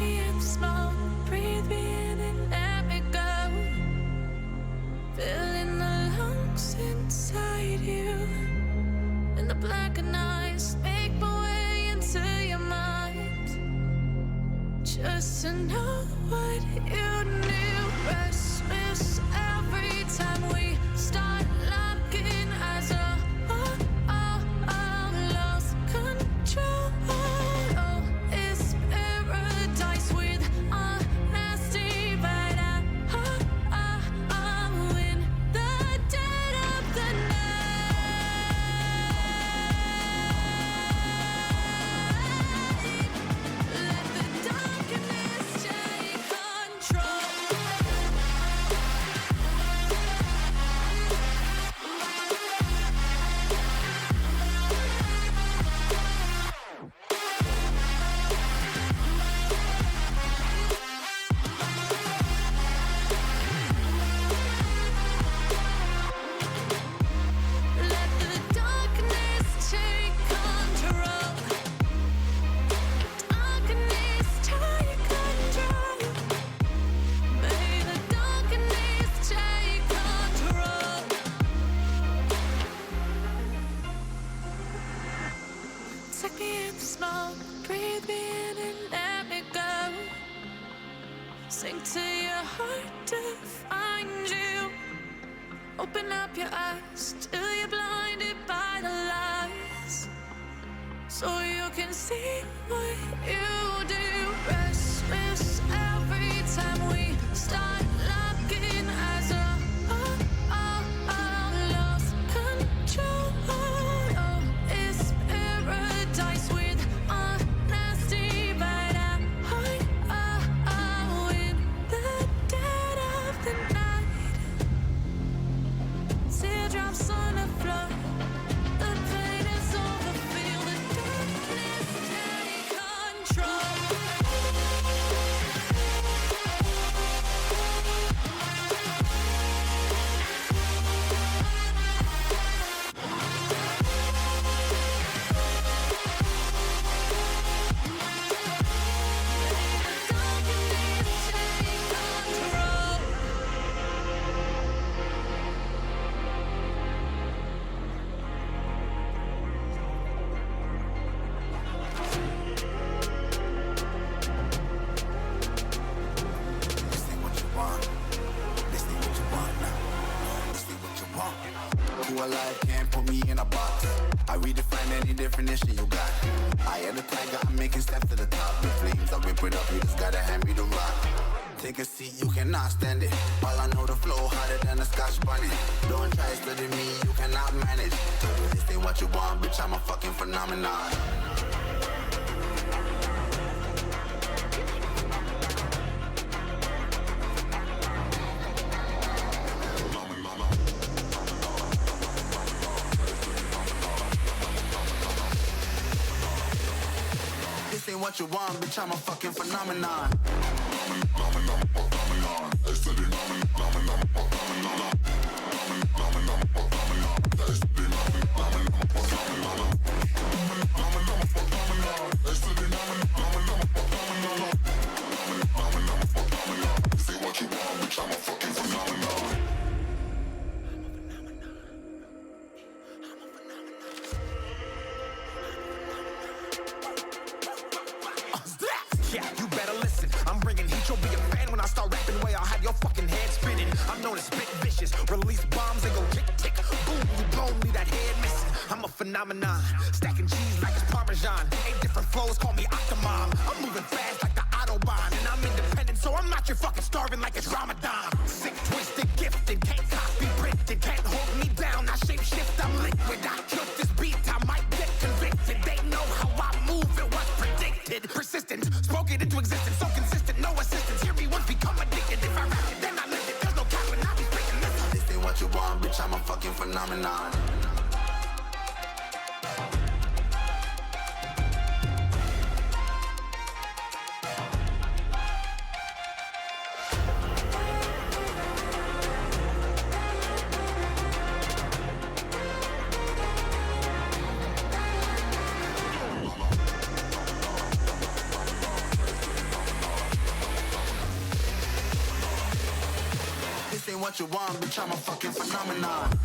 me in the smoke, breathe me in and let me go. Filling the lungs inside you, and the blackened eyes make my way into your mind. Just to know what you knew, restless every time we start locking eyes. Lost control. Oh, it's paradise with honesty, but I'm in the dead of the night. Let the darkness take control. Let the darkness take control. Darkness take control. May the darkness take control. Take me in the smoke, breathe me in and let me go. Sink to your heart to find you. Open up your eyes till you're blinded by the lies, so you can see what you do. Restless every time we start locking eyes. Lost control. Oh, it's paradise with honesty, but I'm in the dead of the night. Teardrops on the floor, the pain is over. Feel the darkness take control. This ain't what you want. This ain't what you want now. This ain't what you want. Who alive can't put me in a box. I redefine any definition you got. I am the tiger, I'm making steps to the top. The flames, I whip it up, you just gotta hand me the rock. Take a seat, you cannot stand it. All I know, the flow harder than a Scotch bunny. Don't try studying me, you cannot manage. This ain't what you want, bitch, I'm a fucking phenomenon. This ain't what you want, bitch, I'm a fucking phenomenon. Yeah, you better listen. I'm bringing heat. You'll be a fan when I start rapping. Way I'll have your fucking head spinning. I'm known as spit vicious. Release bombs and go tick tick. Boom, you blown me that head missing. I'm a phenomenon. Stacking cheese like it's Parmesan. 8 different flows, call me Octomom. I'm moving fast like the Autobahn. And I'm independent, so I'm not your fucking starving like it's Ramadan. Sick, twisted, gifted. Can't copy, printed. Can't hold me down. I shape shift, I'm liquid. I killed this beat, I might get convicted. They know how I move, it was predicted. Persistent, spoke it into existence. So consistent, no assistance. Hear me once, become addicted. If I rap it, then I live it. There's no cap and I'll be breaking this. This ain't what you want, bitch, I'm a fucking phenomenon. what you want, bitch, I'm a fucking phenomenon.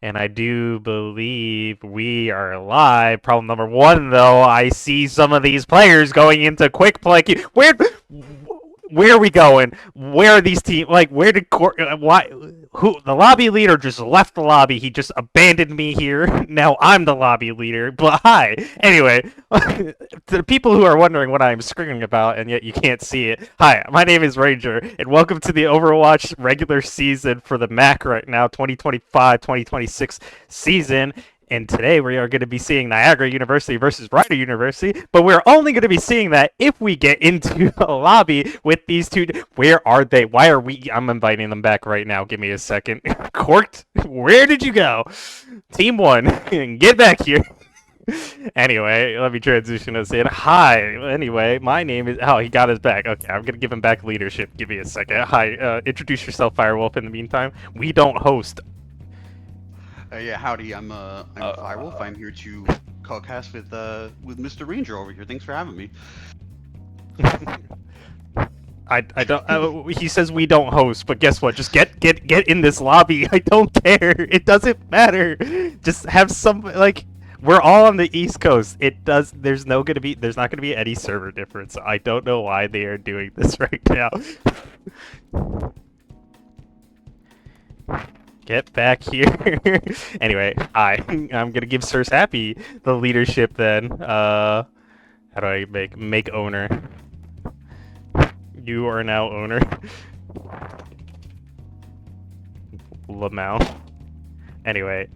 And I do believe we are live. Problem number one, though, I see some of these players going into quick play. Where are we going? Where are these teams? Like, where did why? Who? The lobby leader just left the lobby. He just abandoned me here. Now I'm the lobby leader. But hi. Anyway, to the people who are wondering what I'm screaming about and yet you can't see it. Hi, my name is Ranger, and welcome to the Overwatch regular season for the MAAC right now, 2025-2026 season. And today we are going to be seeing Niagara University versus Rider University, but we're only going to be seeing that if we get into a lobby with these two. Where are they? Why are we? I'm inviting them back right now. Give me a second. Corked, where did you go? Team 1, get back here. Anyway, let me transition us in. Hi. Anyway, my name is... Oh, he got us back. Okay, I'm going to give him back leadership. Give me a second. Hi, introduce yourself, Firewolf, in the meantime. We don't host. Yeah, howdy. I'm Firewolf. I'm here to co-cast with Mr. Ranger over here. Thanks for having me. I don't. He says we don't host, but guess what? Just get in this lobby. I don't care. It doesn't matter. Just have some like. We're all on the East Coast. There's not gonna be any server difference. I don't know why they are doing this right now. Get back here. Anyway, I'm gonna give Sirs Happy the leadership then. How do I make owner? You are now owner. Lamau. Anyway,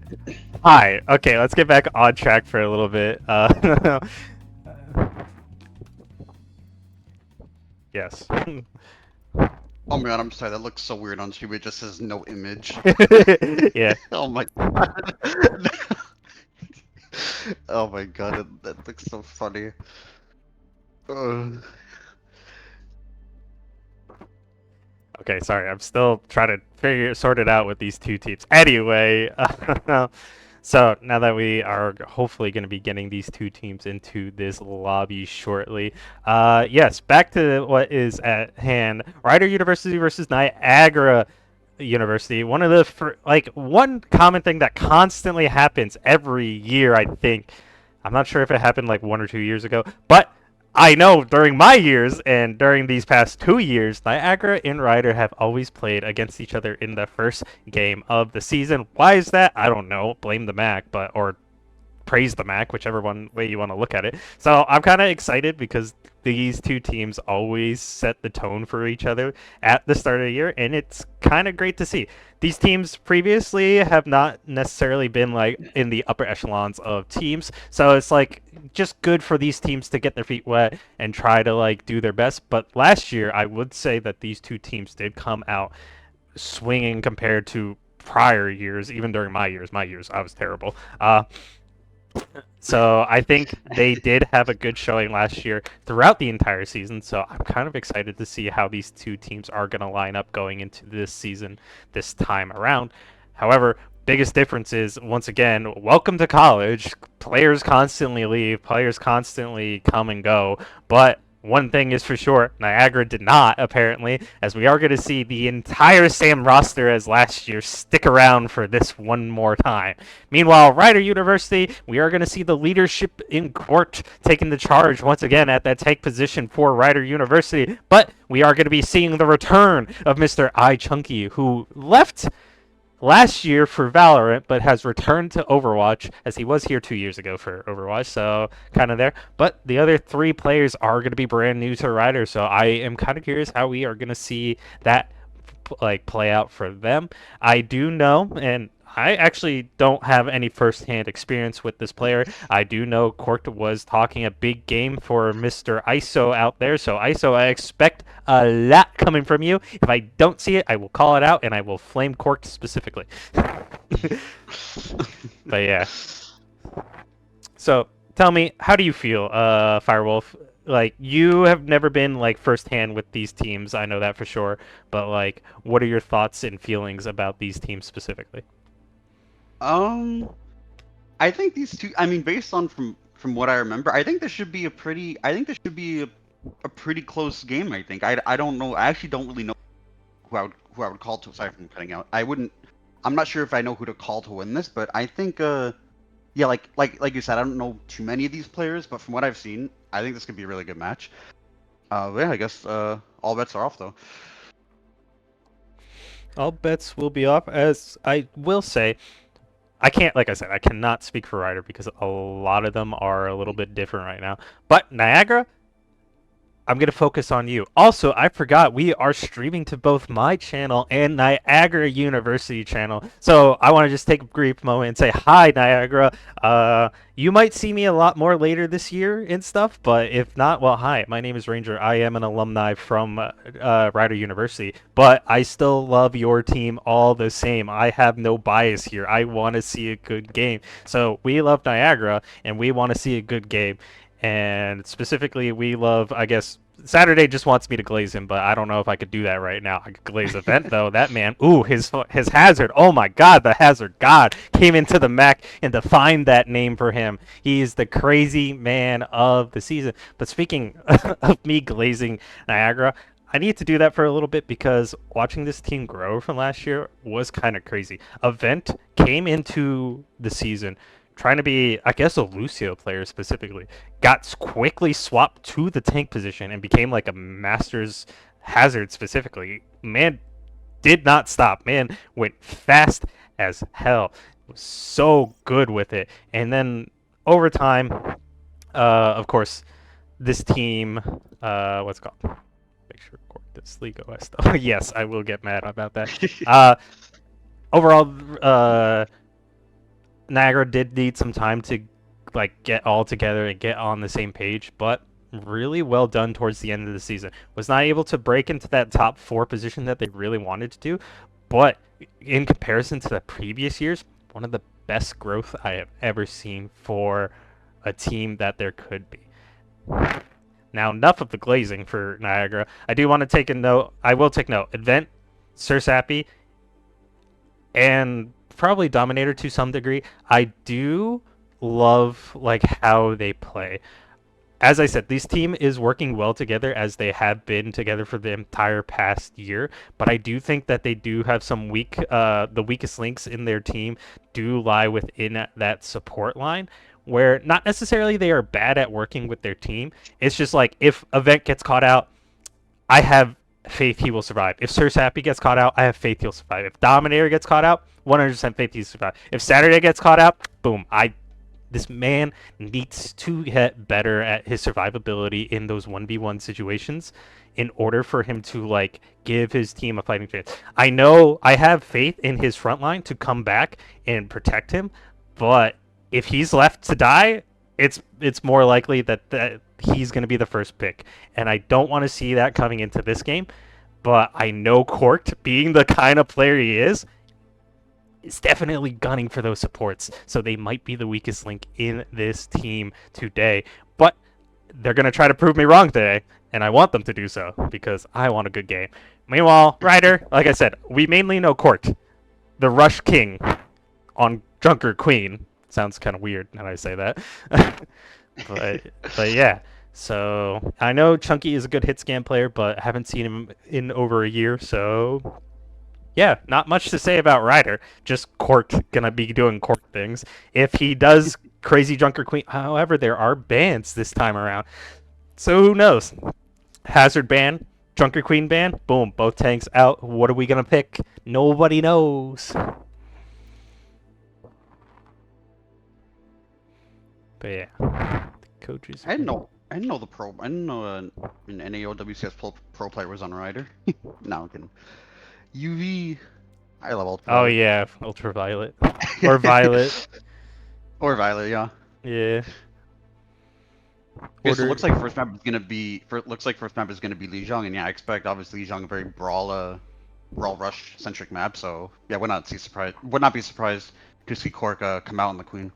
hi. Okay, let's get back on track for a little bit. Yes. Oh my god, I'm sorry. That looks so weird on stream. It just says no image. Yeah. Oh my god. Oh my god, that looks so funny. Okay, sorry. I'm still trying to sort it out with these two teams. Anyway, so now that we are hopefully going to be getting these two teams into this lobby shortly, yes, back to what is at hand. Rider University versus Niagara University. One of the one common thing that constantly happens every year, I think. I'm not sure if it happened like 1 or 2 years ago, but I know during my years and during these past 2 years, Niagara and Rider have always played against each other in the first game of the season. Why is that? I don't know. Blame the MAAC, or praise the MAAC, whichever way you want to look at it. So I'm kind of excited because these two teams always set the tone for each other at the start of the year, and it's kind of great to see. These teams previously have not necessarily been like in the upper echelons of teams, so it's like just good for these teams to get their feet wet and try to like do their best. But last year, I would say that these two teams did come out swinging compared to prior years, even during my years. My years, I was terrible. So I think they did have a good showing last year throughout the entire season. So I'm kind of excited to see how these two teams are going to line up going into this season this time around. However, biggest difference is, once again, welcome to college. Players constantly leave, players constantly come and go, but one thing is for sure, Niagara did not, apparently, as we are going to see the entire same roster as last year stick around for this one more time. Meanwhile, Rider University, we are going to see the leadership in court taking the charge once again at that tank position for Rider University, but we are going to be seeing the return of Mr. I Chunky, who left last year for Valorant, but has returned to Overwatch, as he was here 2 years ago for Overwatch, so kind of there. But the other three players are going to be brand new to Ryder, so I am kind of curious how we are going to see that play out for them. I do know, and I actually don't have any first-hand experience with this player. I do know Corked was talking a big game for Mr. ISO out there. So ISO, I expect a lot coming from you. If I don't see it, I will call it out and I will flame Corked specifically. But yeah. So tell me, how do you feel, Firewolf? Like, you have never been firsthand with these teams, I know that for sure. But what are your thoughts and feelings about these teams specifically? I think these two. I mean, based on from what I remember, I think this should be a pretty. I think this should be a pretty close game. I think. I don't know. I actually don't really know who I would call to. Aside from cutting out, I wouldn't. I'm not sure if I know who to call to win this, but I think. Yeah, like you said, I don't know too many of these players, but from what I've seen, I think this could be a really good match. Yeah, I guess all bets are off though. All bets will be off, as I will say. I can't, like I said, I cannot speak for Ryder because a lot of them are a little bit different right now. But Niagara, I'm going to focus on you. Also, I forgot we are streaming to both my channel and Niagara University channel. So I want to just take a brief moment and say hi, Niagara. You might see me a lot more later this year and stuff, but if not, well, hi. My name is Ranger. I am an alumni from Rider University, but I still love your team all the same. I have no bias here. I want to see a good game. So we love Niagara, and we want to see a good game. And specifically, we love, I guess, Saturday just wants me to glaze him, but I don't know if I could do that right now. I could glaze Event, though. That man, ooh, his Hazard. Oh, my God, the Hazard God came into the MAAC and defined that name for him. He is the crazy man of the season. But speaking of me glazing Niagara, I need to do that for a little bit because watching this team grow from last year was kind of crazy. Event came into the season trying to be, I guess, a Lucio player specifically, got quickly swapped to the tank position and became like a Master's Hazard specifically. Man did not stop. Man went fast as hell. Was so good with it. And then over time, of course, this team, what's it called? Make sure this League OS stuff. Yes, I will get mad about that. Overall, Niagara did need some time to get all together and get on the same page, but really well done towards the end of the season. Was not able to break into that top 4 position that they really wanted to do, but in comparison to the previous years, one of the best growth I have ever seen for a team that there could be. Now, enough of the glazing for Niagara. I do want to take a note. I will take note. Advent, Sir Sappy, and probably Dominator to some degree. I do love how they play. As I said, this team is working well together as they have been together for the entire past year, but I do think that they do have some the weakest links in their team do lie within that support line, where not necessarily they are bad at working with their team. It's just if Event gets caught out, I have faith he will survive. If Sir Sappy gets caught out, I have faith he'll survive. If Dominator gets caught out, 100% faith he'll survive. If Saturday gets caught out, boom. This man needs to get better at his survivability in those 1v1 situations in order for him to give his team a fighting chance. I know I have faith in his front line to come back and protect him, but if he's left to die, it's more likely that he's going to be the first pick. And I don't want to see that coming into this game, but I know Corked, being the kind of player he is, is definitely gunning for those supports. So they might be the weakest link in this team today. But they're going to try to prove me wrong today, and I want them to do so because I want a good game. Meanwhile, Ryder, like I said, we mainly know Court, the Rush King on Junker Queen. Sounds kind of weird now I say that. but yeah. So I know Chunky is a good hit scan player, but haven't seen him in over a year. So yeah, not much to say about Ryder. Just Court gonna be doing Court things. If he does crazy Junker Queen, however, there are bans this time around. So who knows? Hazard ban, Junker Queen ban, boom, both tanks out. What are we gonna pick? Nobody knows. But yeah, coaches. I didn't know the pro. I didn't know an NAO WCS pro player was on Rider. No, I'm kidding. UV. I love Ultraviolet. Oh yeah, Ultraviolet or Violet. Or Violet, yeah. Yeah. Okay, so it looks like first map is gonna be. First map is gonna be Lijiang, and yeah, I expect obviously Lijiang a very brawl rush centric map. So yeah, would not be surprised to see Cork come out on the Queen.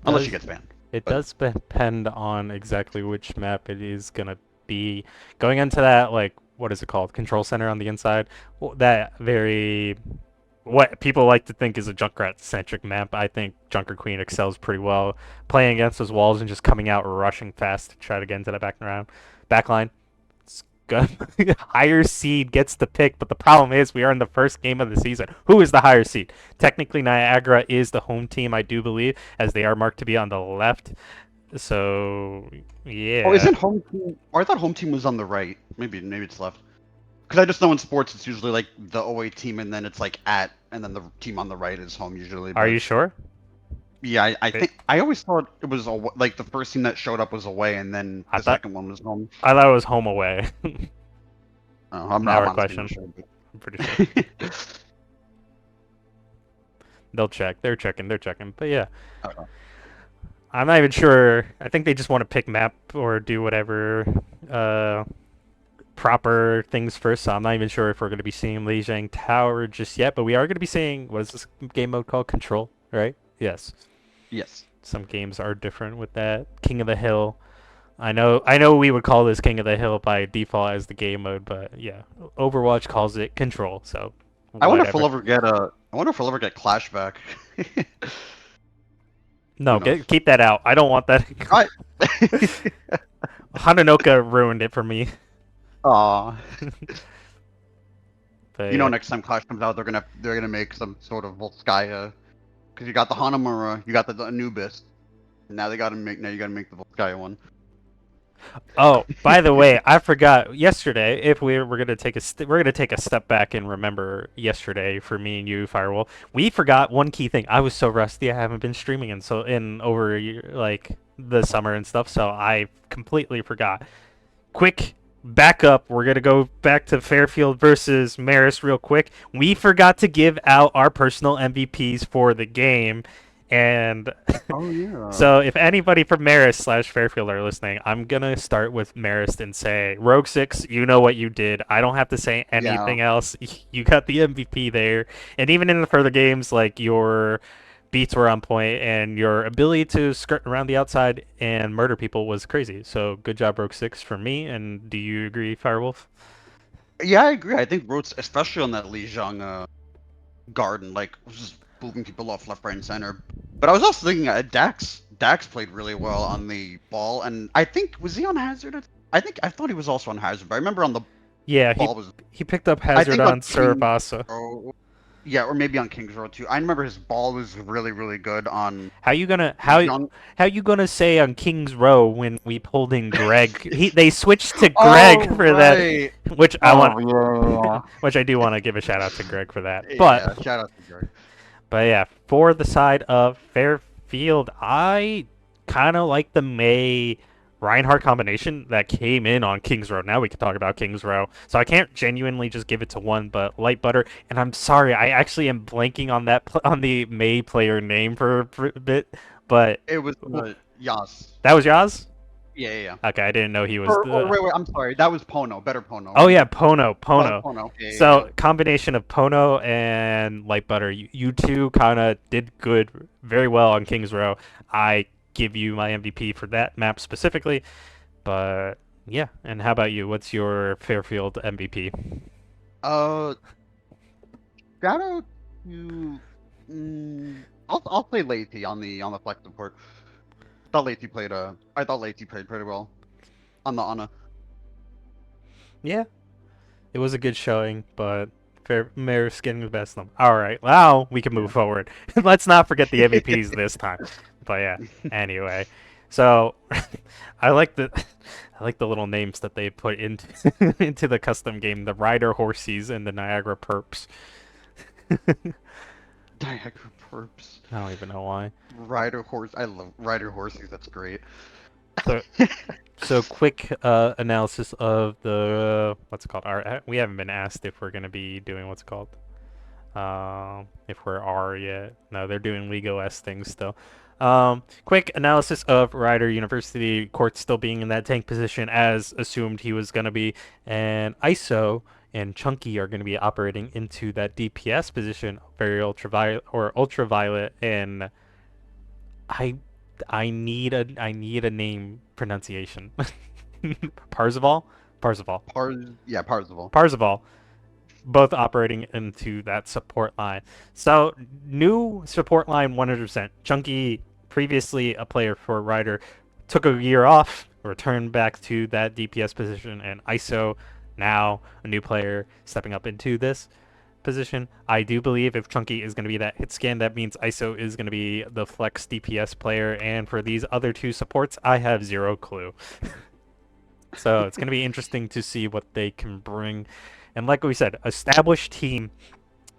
Unless she gets banned. It does depend on exactly which map it is gonna be. Going into that, like, what is it called? Control center on the inside. That very, what people like to think is a Junkrat-centric map. I think Junker Queen excels pretty well playing against those walls and just coming out rushing fast to try to get into the backline. It's good. Higher seed gets the pick, but the problem is we are in the first game of the season. Who is the higher seed? Technically, Niagara is the home team, I do believe, as they are marked to be on the left. So, yeah. Oh, isn't home team? Or I thought home team was on the right. Maybe it's left. Because I just know in sports it's usually like the away team and then it's like at, and then the team on the right is home usually. Are you sure? Yeah, I think I always thought it was like the first team that showed up was away and then the second one was home. I thought it was home away. Oh, I'm Now not our question. sure, but... I'm pretty sure. They'll check. They're checking. But yeah. I'm not even sure. I think they just want to pick map or do whatever proper things first. So I'm not even sure if we're going to be seeing Lijiang Tower just yet. But we are going to be seeing, what is this game mode called? Control, right? Yes. Yes. Some games are different with that. King of the Hill. I know we would call this King of the Hill by default as the game mode, but yeah, Overwatch calls it Control. So I wonder if we'll ever get Clash back. No, keep that out. I don't want that. Hananoka ruined it for me. Aw. But, you know, next time Clash comes out, they're gonna make some sort of Volskaya, because you got the Hanamura, you got the Anubis, and now you gotta make the Volskaya one. Oh, by the way, I forgot yesterday. If we're gonna take a step back and remember yesterday for me and you, Firewall. We forgot one key thing. I was so rusty. I haven't been streaming in over a year, like the summer and stuff. So I completely forgot. Quick backup. We're gonna go back to Fairfield versus Maris real quick. We forgot to give out our personal MVPs for the game. And oh yeah. So if anybody from Marist/Fairfield are listening, I'm gonna start with Marist and say, Rogue 6, you know what you did. I don't have to say anything else. You got the MVP there, and even in the further games, like your beats were on point, and your ability to skirt around the outside and murder people was crazy. So good job, Rogue 6, for me. And do you agree, Firewolf? Yeah, I agree. I think Rogue, especially on that Lijiang garden, like just moving people off left, right, and center. But I was also thinking Dax played really well on the ball, and I think was he on Hazard? I thought he was also on Hazard, but I remember on the ball he picked up Hazard on Surabasa. Yeah, or maybe on Kings Row too. I remember his ball was really, really good on. How you gonna say on Kings Row when we pulled in Greg? They switched to Greg for that, which which I do want to give a shout out to Greg for that. But yeah, shout out to Greg. But yeah, for the side of Fairfield, I kind of like the May Reinhardt combination that came in on Kings Row. Now we can talk about Kings Row. So I can't genuinely just give it to one, but Light Butter. And I'm sorry, I actually am blanking on on the May player name for a bit. But it was Yaz. That was Yaz? Yeah. Okay, I didn't know he was Or the. wait, I'm sorry. That was Pono. Better Pono, Oh right? yeah, Pono, That was Pono. Pono. Yeah. So combination of Pono and Light Butter, you two kind of did good, very well on Kings Row. I give you my MVP for that map specifically, but yeah. And how about you? What's your Fairfield MVP? Uh, shout out to. I'll say Leite on the flex support. I thought Leite played pretty well on the Ana. Yeah, it was a good showing, but Mayor's getting the best of them. All right, now we can move forward. Let's not forget the MVPs this time. But yeah, anyway, so I like the I like the little names that they put into into the custom game: the Rider Horsies and the Niagara Perps. Niagara Perps. I don't even know why. Rider Horse. I love Rider Horses. That's great. So, so quick analysis of the what's it called? Our we haven't been asked if we're gonna be doing what's it called. If we're R yet. No, they're doing League OS things still. Quick analysis of Ryder University. Court still being in that tank position as assumed he was gonna be, and ISO and Chunky are going to be operating into that DPS position, very ultraviolet, and I need a name pronunciation. Parzival? Parzival. Parzival. Parzival. Both operating into that support line. So new support line 100%. Chunky, previously a player for Ryder, took a year off, returned back to that DPS position, and ISO now a new player stepping up into this position. I do believe if Chunky is going to be that hit scan, that means ISO is going to be the flex DPS player. And for these other two supports, I have zero clue. So it's going to be interesting to see what they can bring. And like we said, established team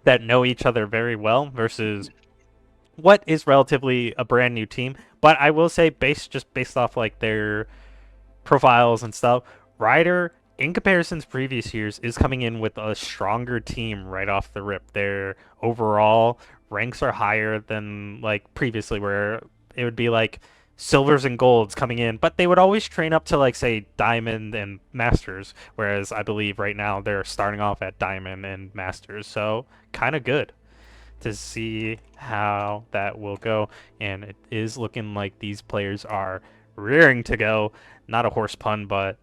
that know each other very well versus what is relatively a brand new team. But I will say, based off like their profiles and stuff, Ryder, in comparison to previous years, is coming in with a stronger team right off the rip. Their overall ranks are higher than like previously, where it would be like silvers and golds coming in, but they would always train up to like say diamond and masters, whereas I believe right now they're starting off at diamond and masters. So kind of good to see how that will go, and it is looking like these players are rearing to go. Not a horse pun, but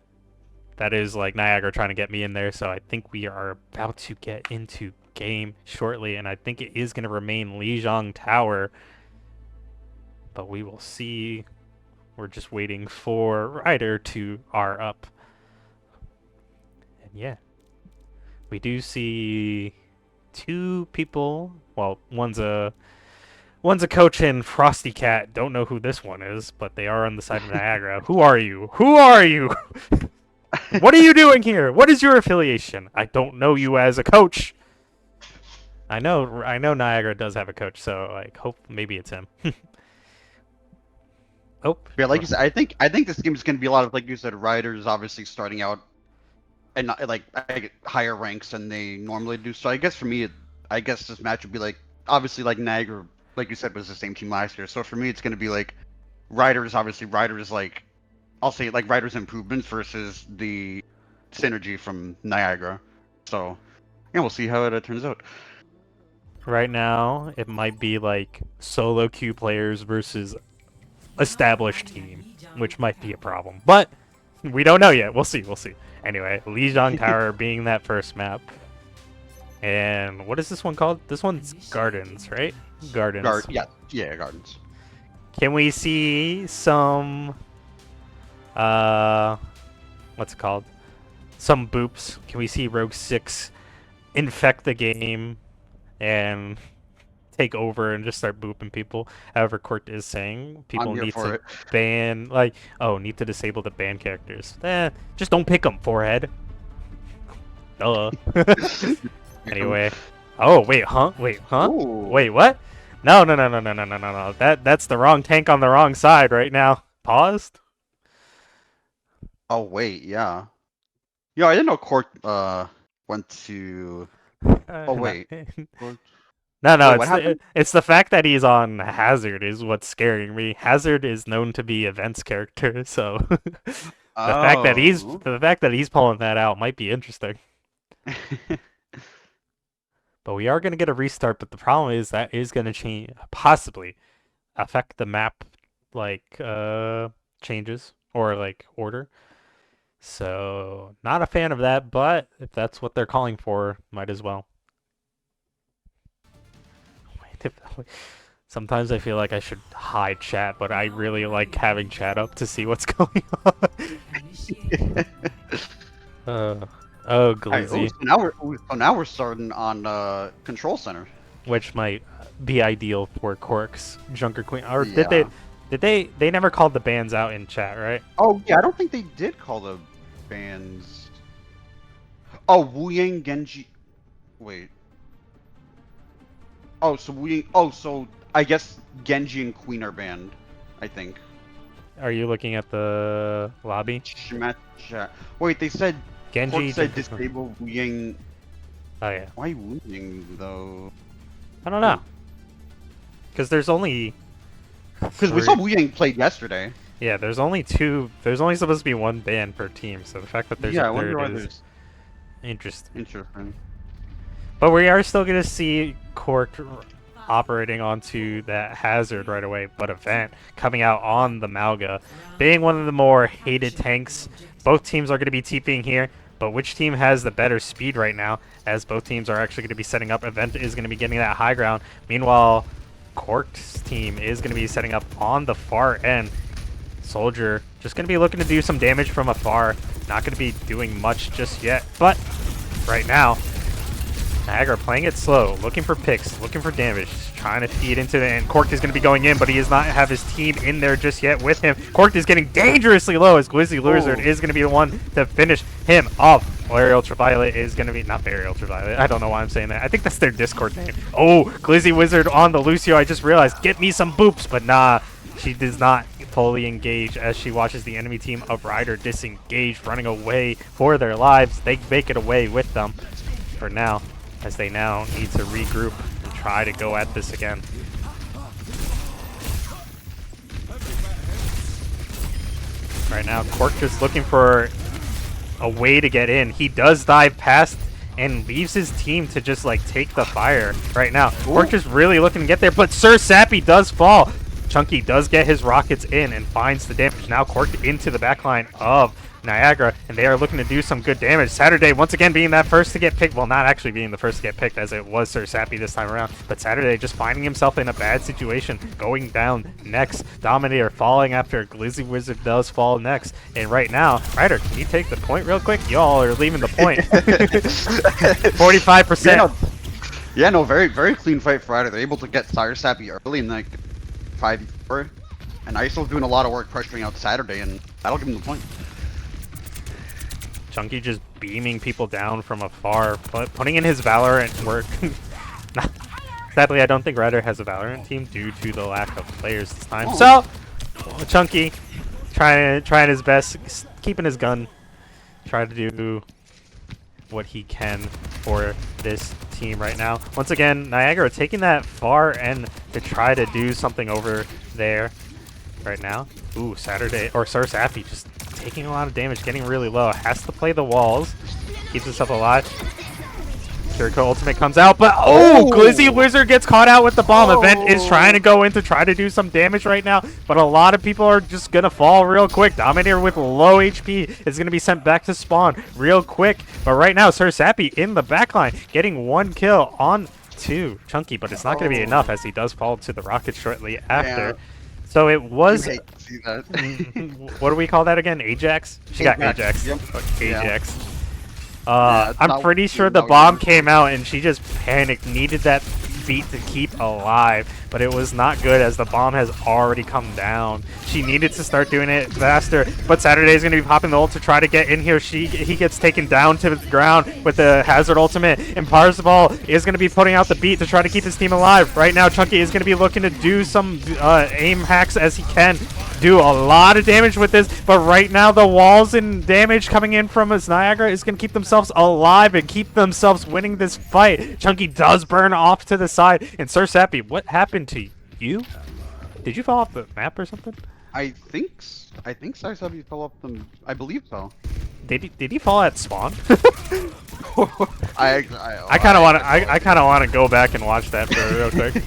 that is like Niagara trying to get me in there. So I think we are about to get into game shortly, and I think it is going to remain Lijiang Tower, but we will see. We're just waiting for Ryder to R up. And yeah, we do see two people. Well, one's a coach and Frosty Cat. Don't know who this one is, but they are on the side of Niagara. Who are you? Who are you? What are you doing here? What is your affiliation? I don't know you as a coach. I know Niagara does have a coach, so like hope maybe it's him. Oh. Yeah, like you said, I think this game is going to be a lot of, like you said, riders obviously starting out and not, like higher ranks than they normally do. So I guess for me, I guess this match would be like obviously like Niagara, like you said, was the same team last year. So for me, it's going to be like riders, obviously riders like I'll say like riders improvements versus the synergy from Niagara. So yeah, we'll see how it turns out. Right now, it might be like solo queue players versus established team, which might be a problem. But we don't know yet. We'll see. We'll see. Anyway, Lijiang Tower being that first map. And what is this one called? This one's Gardens, right? Gardens. Yeah, Gardens. Can we see some what's it called? Some boops. Can we see Rogue 6 infect the game and take over and just start booping people? However, Court is saying people need to ban, like, need to disable the ban characters. Just don't pick them, forehead. Duh. Anyway. Oh, wait, huh? Wait, huh? Ooh. Wait, what? No. That's the wrong tank on the wrong side right now. Paused? Oh, wait, yeah. Yo, I didn't know Court went to... Oh, wait. No, Wait, it's what happened? it's the fact that he's on Hazard is what's scaring me. Hazard is known to be events character, so Oh. the fact that he's pulling that out might be interesting. But we are gonna get a restart. But the problem is that is gonna change, possibly affect the map, like changes or like order. So not a fan of that. But if that's what they're calling for, might as well. Sometimes I feel like I should hide chat, but I really like having chat up to see what's going on. Oh, Alright, Glizzy, so now we're starting on Control Center. which might be ideal for Cork's Junker Queen. Or Yeah. they never called the bands out in chat, right? Oh yeah, I don't think they did call the bands. Oh, Wu Yang Genji. Wait. Oh, so so I guess Genji and Queen are banned. I think. Are you looking at the lobby? Schmet chat. Wait, they said Genji Cork said Junker Queen. disable Wu Yang. Oh yeah. Why Wu Yang though? I don't know. Because there's only Because we saw Wu Yang played yesterday. yeah, there's only two. There's only supposed to be one band per team. So the fact that there's Yeah, I a wonder why third is there's interesting. interesting. But we are still going to see Cork operating onto that Hazard right away, but Event coming out on the Malga, being one of the more hated tanks. Both teams are going to be TPing here, but which team has the better speed right now, as both teams are actually going to be setting up. Event is going to be getting that high ground. Meanwhile, Cork's team is going to be setting up on the far end. Soldier just going to be looking to do some damage from afar. Not going to be doing much just yet, but right now, Niagara playing it slow, looking for picks, looking for damage, trying to feed into it, and Cork is going to be going in, but he does not have his team in there just yet with him. Cork is getting dangerously low as Glizzy Lizard is going to be the one to finish him off. Barrier Ultraviolet is going to be, not Barrier Ultraviolet, I don't know why I'm saying that. I think that's their Discord name. Oh, Glizzy Wizard on the Lucio, I just realized, get me some boops, but nah, she does not fully engage as she watches the enemy team of Ryder disengage, running away for their lives. They make it away with them for now, as they now need to regroup and try to go at this again. Right now, Cork just looking for a way to get in. He does dive past and leaves his team to just like take the fire right now. Cork just really looking to get there, but Sir Sappy does fall. Chunky does get his rockets in and finds the damage. Now Cork into the backline of Niagara, and they are looking to do some good damage. Saturday once again being that first to get picked. Well, not actually being the first to get picked, as it was Sir Sappy this time around, but Saturday just finding himself in a bad situation, going down next. Dominator falling after Glizzy Wizard does fall next. And right now, Ryder, can you take the point real quick? Y'all are leaving the point. 45%. Yeah, no, very, very clean fight for Ryder. They're able to get Sire Sappy early in like 5-4, and ISO's doing a lot of work pressuring out Saturday, and that'll give him the point. Chunky just beaming people down from afar, but putting in his Valorant work. Sadly, I don't think Ryder has a Valorant team due to the lack of players this time. So, Chunky trying his best, keeping his gun, trying to do what he can for this team right now. Once again, Niagara taking that far end to try to do something over there right now. Ooh, Saturday, or Sir Sappy just taking a lot of damage, getting really low. Has to play the walls, keeps himself alive. Jericho ultimate comes out, but Glizzy Wizard gets caught out with the bomb. Event is trying to go in to try to do some damage right now, but a lot of people are just gonna fall real quick. Dominator with low HP is gonna be sent back to spawn real quick, but right now Sir Sappy in the backline getting one kill on to Chunky, but it's not gonna be enough as he does fall to the rocket shortly after. Yeah. So it was. You hate to see that. What do we call that again? Ajax? She got Ajax. Yep. Ajax. it's I'm not- pretty sure the no, bomb yeah. came out and she just panicked, needed that beat to keep alive, but it was not good as the bomb has already come down. She needed to start doing it faster, but Saturday is going to be popping the ult to try to get in here. He gets taken down to the ground with the Hazard ultimate, and Parzival is going to be putting out the beat to try to keep his team alive. Right now, Chunky is going to be looking to do some aim hacks as he can. do a lot of damage with this, but right now the walls and damage coming in from his Niagara is going to keep themselves alive and keep themselves winning this fight. Chunky does burn off to the side, and Sir Sappy, what happened to you? Did you fall off the map or something? I think Saisabi fell off them. I believe so. Did he fall at spawn? I kind of want to go back and watch that for real quick.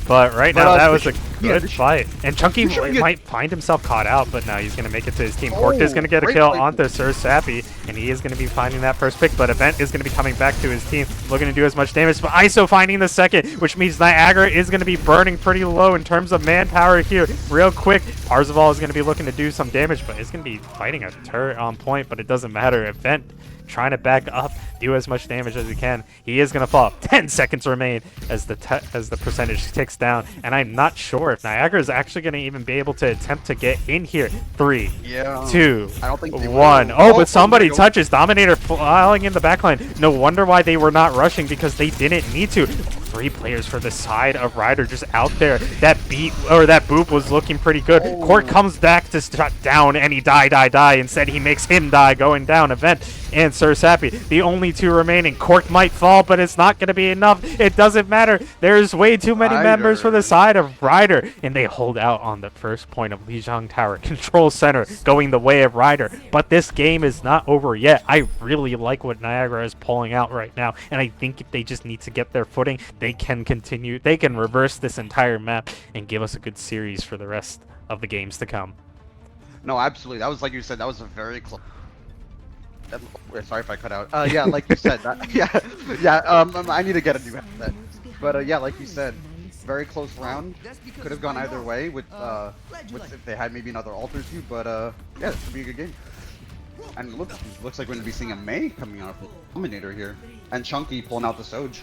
But right now, that was a good fight. And Chunky might find himself caught out, but now he's going to make it to his team. Cork is going to get a kill onto Sir Sappy, and he is going to be finding that first pick, but Event is going to be coming back to his team, looking to do as much damage. But ISO finding the second, which means Niagara is going to be burning pretty low in terms of manpower here. Real quick, Parzival is going to be looking to do some damage, but it's going to be fighting a turret on point, but it doesn't matter. Event trying to back up, do as much damage as he can. He is going to fall. 10 seconds remain as the percentage ticks down, and I'm not sure if Niagara is actually going to even be able to attempt to get in here. 3, 2, I don't think 1. Oh, but somebody touches. Dominator flying in the backline. No wonder why they were not rushing, because they didn't need to. 3 players for the side of Ryder just out there. That boop was looking pretty good. Court comes back to shut down, and he die. Instead, he makes him die, going down. Event and Sir Sappy, the only 2 remaining. Cork might fall, but it's not going to be enough. It doesn't matter. There's way too many members for the side of Ryder, and they hold out on the first point of Lijiang Tower. Control center going the way of Ryder, but this game is not over yet. I really like what Niagara is pulling out right now, and I think if they just need to get their footing, they can continue. They can reverse this entire map and give us a good series for the rest of the games to come. No, absolutely. That was, like you said, that was a very close. Sorry if I cut out. Yeah, like you said. I need to get a new headset. But yeah, like you said, very close round. Could have gone either way with if they had maybe another alter too. But yeah, this could be a good game. And looks like we're gonna be seeing a MAAC coming out from Dominator here, and Chunky pulling out the Soj.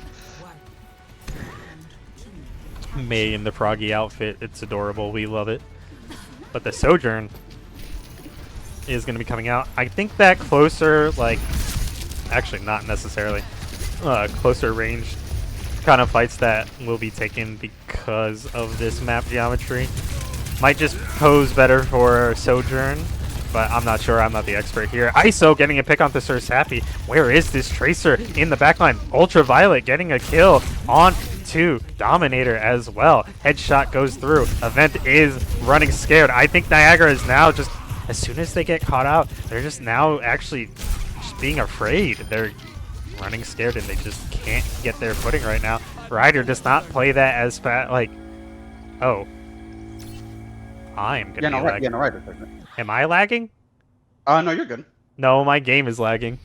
May in the froggy outfit, it's adorable. We love it. But the Sojourn is going to be coming out. I think that closer, like, actually not necessarily, closer range kind of fights that will be taken because of this map geometry might just pose better for Sojourn, but I'm not sure. I'm not the expert here. ISO getting a pick onto Sir Sappy. Where is this Tracer in the backline? Ultraviolet getting a kill on to Dominator as well. Headshot goes through. Event is running scared. I think Niagara is now just, as soon as they get caught out, they're just now actually just being afraid. They're running scared and they just can't get their footing right now. Ryder does not play that as fast. Like, oh, I'm gonna be lagging. Yeah, no, Ryder. Am I lagging? No, you're good. No, my game is lagging.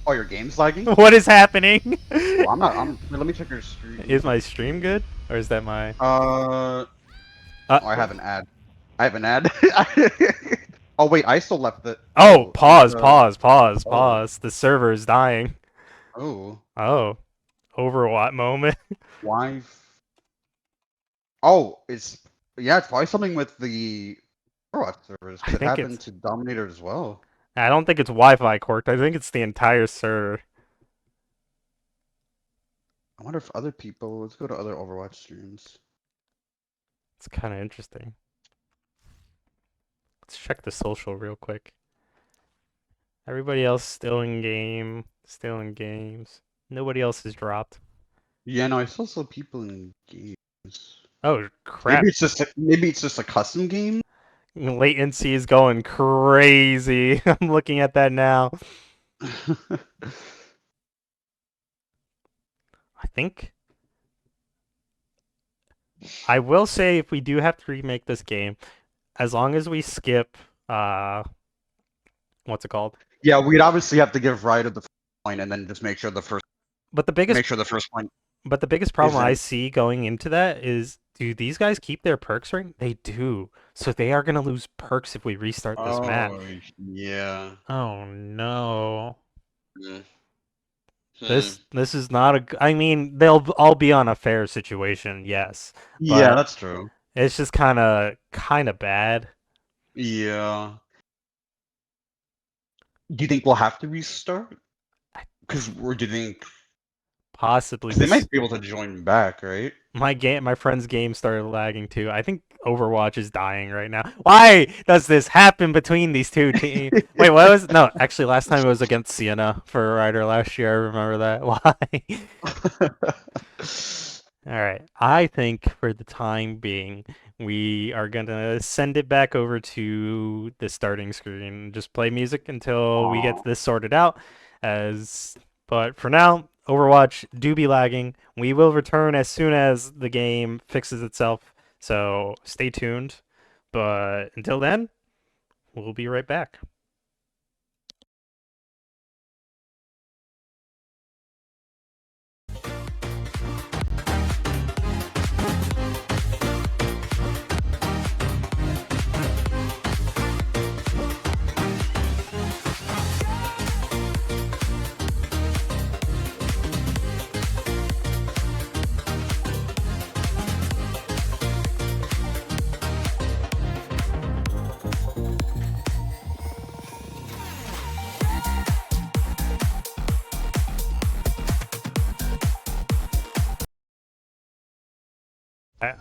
Oh, your game's lagging? What is happening? Well, I'm not. Let me check your stream. Is my stream good, or is that my? Oh, I have an ad. I have an ad. Oh wait, I still left it. Oh, pause. The server is dying. Oh. Oh, Overwatch moment. Why? Oh, it's probably something with the Overwatch servers. I It think happened it's- to Dominator as well. I don't think it's Wi-Fi corked. I think it's the entire server. I wonder if other people. Let's go to other Overwatch streams. It's kind of interesting. Let's check the social real quick. Everybody else still in game. Still in games. Nobody else has dropped. Yeah, no, I still saw people in games. Oh crap! Maybe it's just a custom game. Latency is going crazy. I'm looking at that now. I think I will say, if we do have to remake this game, as long as we skip what's it called? Yeah, we'd obviously have to give Ryder the first point and then just make sure the first point. But the biggest problem I Isn't- see going into that is, do these guys keep their perks right? They do. So they are going to lose perks if we restart this map. Yeah. Oh no. Mm. This is not a I mean, they'll all be on a fair situation, yes. Yeah, but- that's true. It's just kind of bad. Yeah. Do you think we'll have to restart? Because do you think Possibly. 'cause they might be able to join back, right? My friend's game started lagging too. I think Overwatch is dying right now. Why does this happen between these two teams? Wait, what was? No, actually, last time it was against Sienna for Ryder last year. I remember that. Why? All right. I think for the time being, we are gonna send it back over to the starting screen. Just play music until we get this sorted out. But for now, Overwatch do be lagging. We will return as soon as the game fixes itself. So stay tuned. But until then, we'll be right back.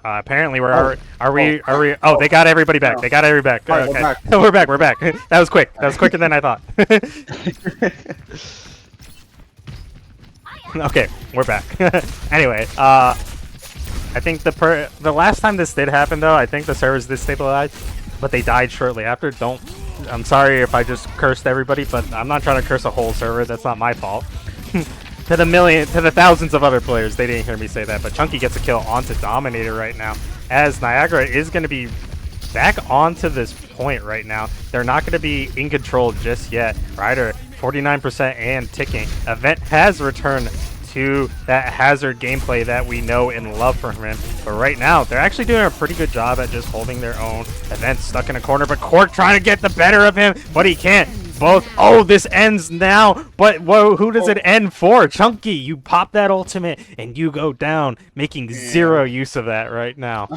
Apparently, Oh, they got everybody back. They got everybody back. Alright, Okay, we're back. we're back. That was quick. That was quicker than I thought. Okay, we're back. Anyway, I think the last time this did happen though, I think the servers did stabilize, but they died shortly after. I'm sorry if I just cursed everybody, but I'm not trying to curse a whole server. That's not my fault. To the thousands of other players, they didn't hear me say that, but Chunky gets a kill onto Dominator right now, as Niagara is going to be back onto this point right now. They're not going to be in control just yet. Ryder, 49% and ticking. Event has returned to that Hazard gameplay that we know and love from him, but right now, they're actually doing a pretty good job at just holding their own. Event stuck in a corner, but Cork trying to get the better of him, but he can't. Oh, this ends now, but whoa, who does it end for? Chunky, you pop that ultimate and you go down, making zero use of that right now.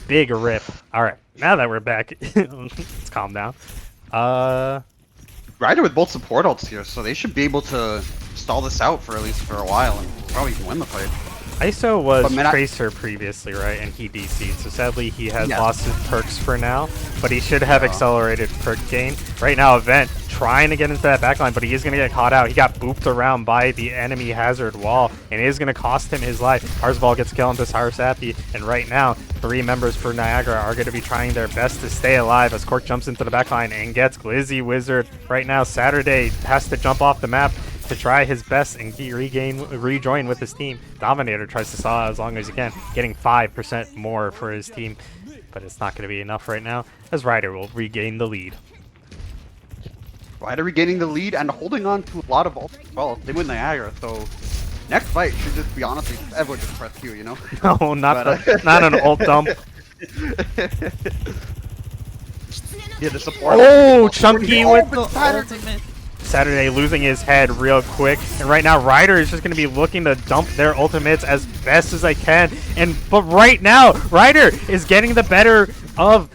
Big rip. All right, now that we're back, let's calm down. Ryder with both support ults here, so they should be able to stall this out for at least for a while and probably even win the fight. ISO was Tracer previously, right? And he DC'd, so sadly he has lost his perks for now, but he should have accelerated perk gain. Right now, Event trying to get into that backline, but he is going to get caught out. He got booped around by the enemy Hazard wall, and it is going to cost him his life. Arsball gets killed into Sarsapi, and right now, 3 members for Niagara are going to be trying their best to stay alive as Cork jumps into the backline and gets Glizzy Wizard. Right now, Saturday has to jump off the map to try his best and rejoin with his team. Dominator tries to stall out as long as he can, getting 5% more for his team, but it's not going to be enough right now, as Ryder will regain the lead. Ryder regaining the lead and holding on to a lot of ults as well. They win Niagara, so next fight should just be honestly everyone just press Q, you know? No, not an ult dump. Yeah, the support. Oh, Chunky with the ultimate. Saturday losing his head real quick, and right now Ryder is just going to be looking to dump their ultimates as best as I can, but right now Ryder is getting the better of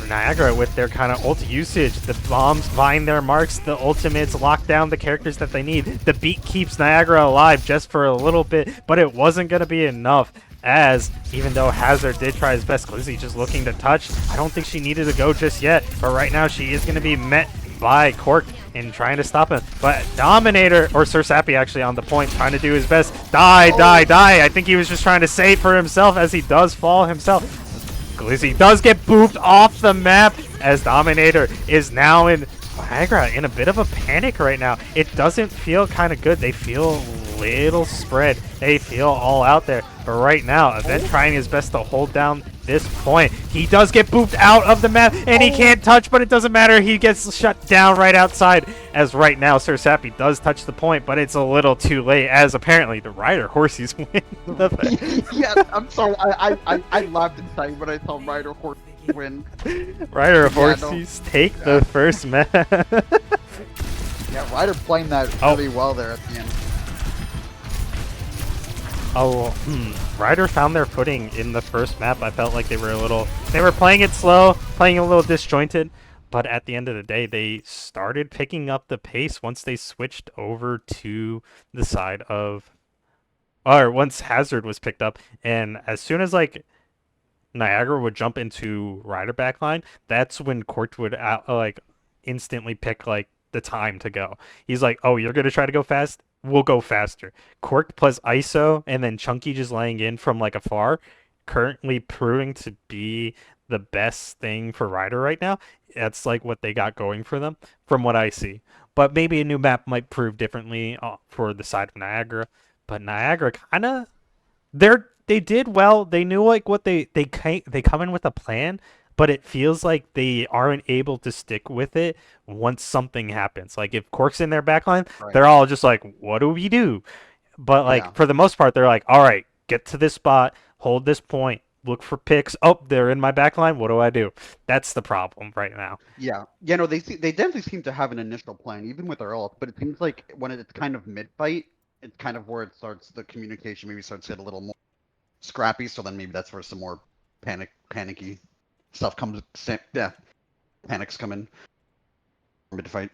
Niagara with their kind of ult usage. The bombs find their marks, the ultimates lock down the characters that they need. The beat keeps Niagara alive just for a little bit, but it wasn't going to be enough, as even though Hazard did try his best, Glizzy just looking to touch. I don't think she needed to go just yet, but right now she is going to be met by Cork and trying to stop him. But Dominator, or Sarsapi actually on the point, trying to do his best. Die. I think he was just trying to save for himself as he does fall himself. Glizzy does get booped off the map as Dominator is now in Niagara in a bit of a panic right now. It doesn't feel kind of good. They feel a little spread. They feel all out there. But right now, Event trying his best to hold down this point. He does get booped out of the map, and he can't touch, but it doesn't matter. He gets shut down right outside, as right now Sarsapi does touch the point, but it's a little too late, as apparently the Ryder Horsies win the fight. Yeah, I'm sorry. I laughed inside when I saw Ryder Horsies win. Ryder Horsies take the first map. Yeah, Ryder playing that really well there at the end. Ryder found their footing in the first map. I felt like they were playing it slow, playing a little disjointed, but at the end of the day, they started picking up the pace once they switched over to the side of, or once Hazard was picked up, and as soon as Niagara would jump into Ryder backline, that's when Court would like instantly pick like the time to go. He's like, "Oh, you're gonna try to go fast? We'll go faster." Cork plus ISO and then Chunky just laying in from like afar, currently proving to be the best thing for Ryder right now. That's like what they got going for them, from what I see. But maybe a new map might prove differently for the side of Niagara. But Niagara kind of they did well. They knew like what they come in with a plan, but it feels like they aren't able to stick with it once something happens. Like if Cork's in their backline, Right. they're all just like, "What do we do?" But Yeah. like for the most part, they're like, "All right, get to this spot, hold this point, look for picks. Oh, they're in my backline. What do I do?" That's the problem right now. Yeah. Yeah. No, they definitely seem to have an initial plan, even with their ult. But it seems like when it's kind of mid fight, it's kind of where it starts. The communication maybe starts to get a little more scrappy. So then maybe that's where some more panicky stuff comes. Yeah, panics come in mid fight.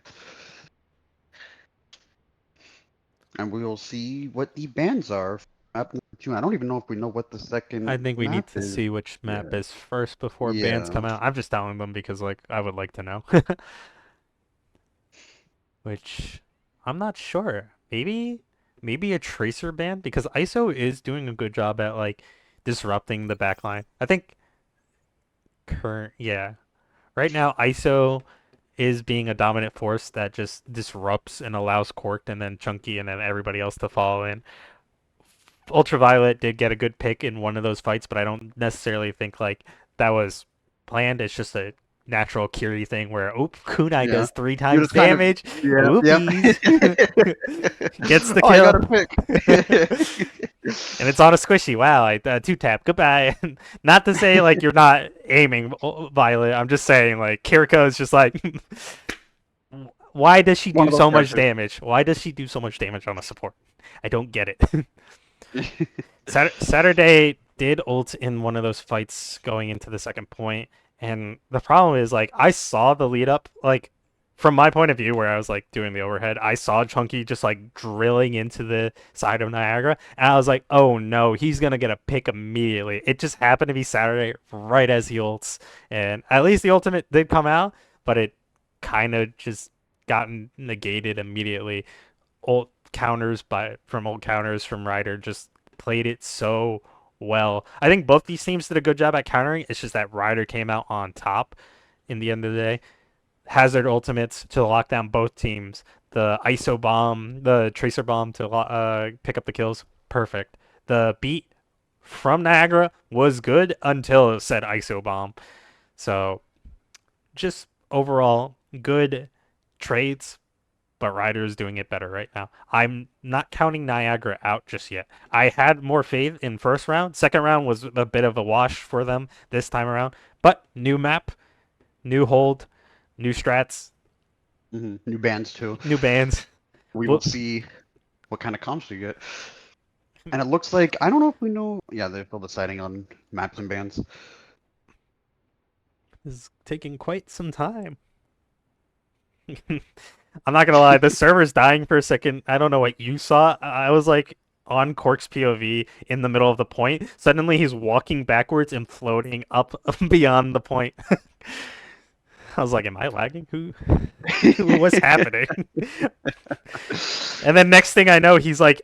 And we will see what the bans are. Map number 2. I don't even know if we know what the second I think we need map to is. see which map Yeah. is first before bans come out. I'm just telling them because like I would like to know. Which I'm not sure. Maybe a tracer ban because ISO is doing a good job at like disrupting the backline. I think yeah. Right now ISO is being a dominant force that just disrupts and allows Corked and then Chunky and then everybody else to follow in. Ultraviolet did get a good pick in one of those fights, but I don't necessarily think like that was planned. It's just a natural Kiri thing where Kunai Yeah. does 3 You times just kind of damage. yeah. Oopies. Gets the Oh, I kill. got a pick. And it's on a squishy. Wow, like 2-tap. Goodbye. Not to say like you're not aiming, Violet. I'm just saying like Kiriko is just like why does she One do of those so much characters. damage? Why does she do so much damage on a support? I don't get it. Saturday did ult in one of those fights going into the second point, and the problem is like I saw the lead up like from my point of view where I was like doing the overhead, I saw Chunky just like drilling into the side of Niagara, and I was like, oh no, he's gonna get a pick immediately. It just happened to be Saturday right as he ults, and at least the ultimate did come out, but it kind of just gotten negated immediately. Ult counters from Ryder just played it so well. I think both these teams did a good job at countering. It's just that Ryder came out on top in the end of the day. Hazard ultimates to lock down both teams. The ISO bomb, the tracer bomb to pick up the kills. Perfect. The beat from Niagara was good until it said ISO bomb. So just overall good trades, but Ryder is doing it better right now. I'm not counting Niagara out just yet. I had more faith in first round. Second round was a bit of a wash for them this time around. But new map, new hold, new strats, New bands too. new bans. We Well, will see what kind of comps we get. And it looks like I don't know if we know. Yeah, they're still deciding on maps and bands. this is taking quite some time. I'm not gonna lie, the server's dying for a second. I don't know what you saw. I was like on Cork's POV in the middle of the point. Suddenly he's walking backwards and floating up beyond the point. I was like, am I lagging? What's happening? And then next thing I know, he's like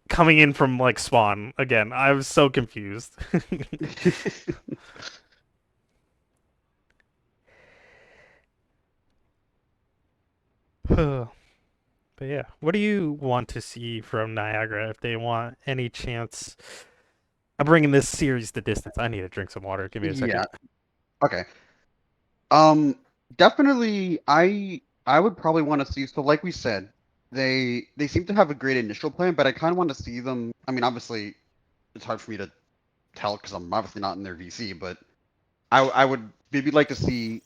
coming in from like spawn again. I was so confused. But yeah, what do you want to see from Niagara if they want any chance of bringing this series the distance? I need to drink some water. Give me a second. Yeah. Okay. Definitely. I would probably want to see. So, like we said, they seem to have a great initial plan, but I kind of want to see them. I mean, obviously, it's hard for me to tell because I'm obviously not in their VC, but I would maybe like to see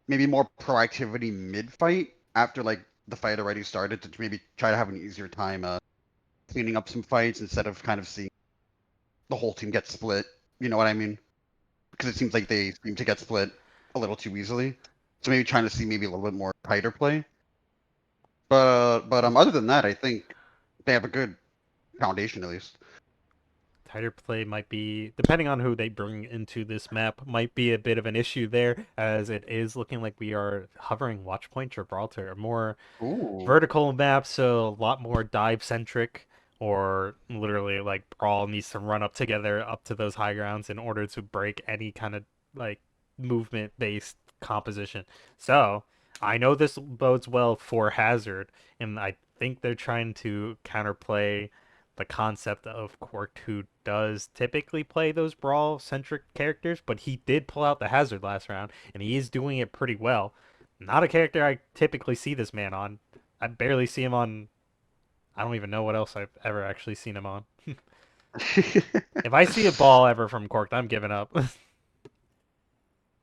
maybe more proactivity mid fight after like the fight already started to maybe try to have an easier time cleaning up some fights instead of kind of seeing the whole team get split. You know what I mean? Because it seems like they seem to get split a little too easily. So maybe trying to see maybe a little bit more tighter play. But other than that, I think they have a good foundation at least. Tighter play might be, depending on who they bring into this map, might be a bit of an issue there, as it is looking like we are hovering Watch Point Gibraltar, a more Ooh. vertical map, so a lot more dive centric, or literally like Brawl needs to run up together up to those high grounds in order to break any kind of like movement based composition. So I know this bodes well for Hazard, and I think they're trying to counterplay the concept of Quark, who does typically play those brawl centric characters, but he did pull out the Hazard last round, and he is doing it pretty well. Not a character I typically see this man on. I barely see him on. I don't even know what else I've ever actually seen him on. If I see a ball ever from Quark, I'm giving up.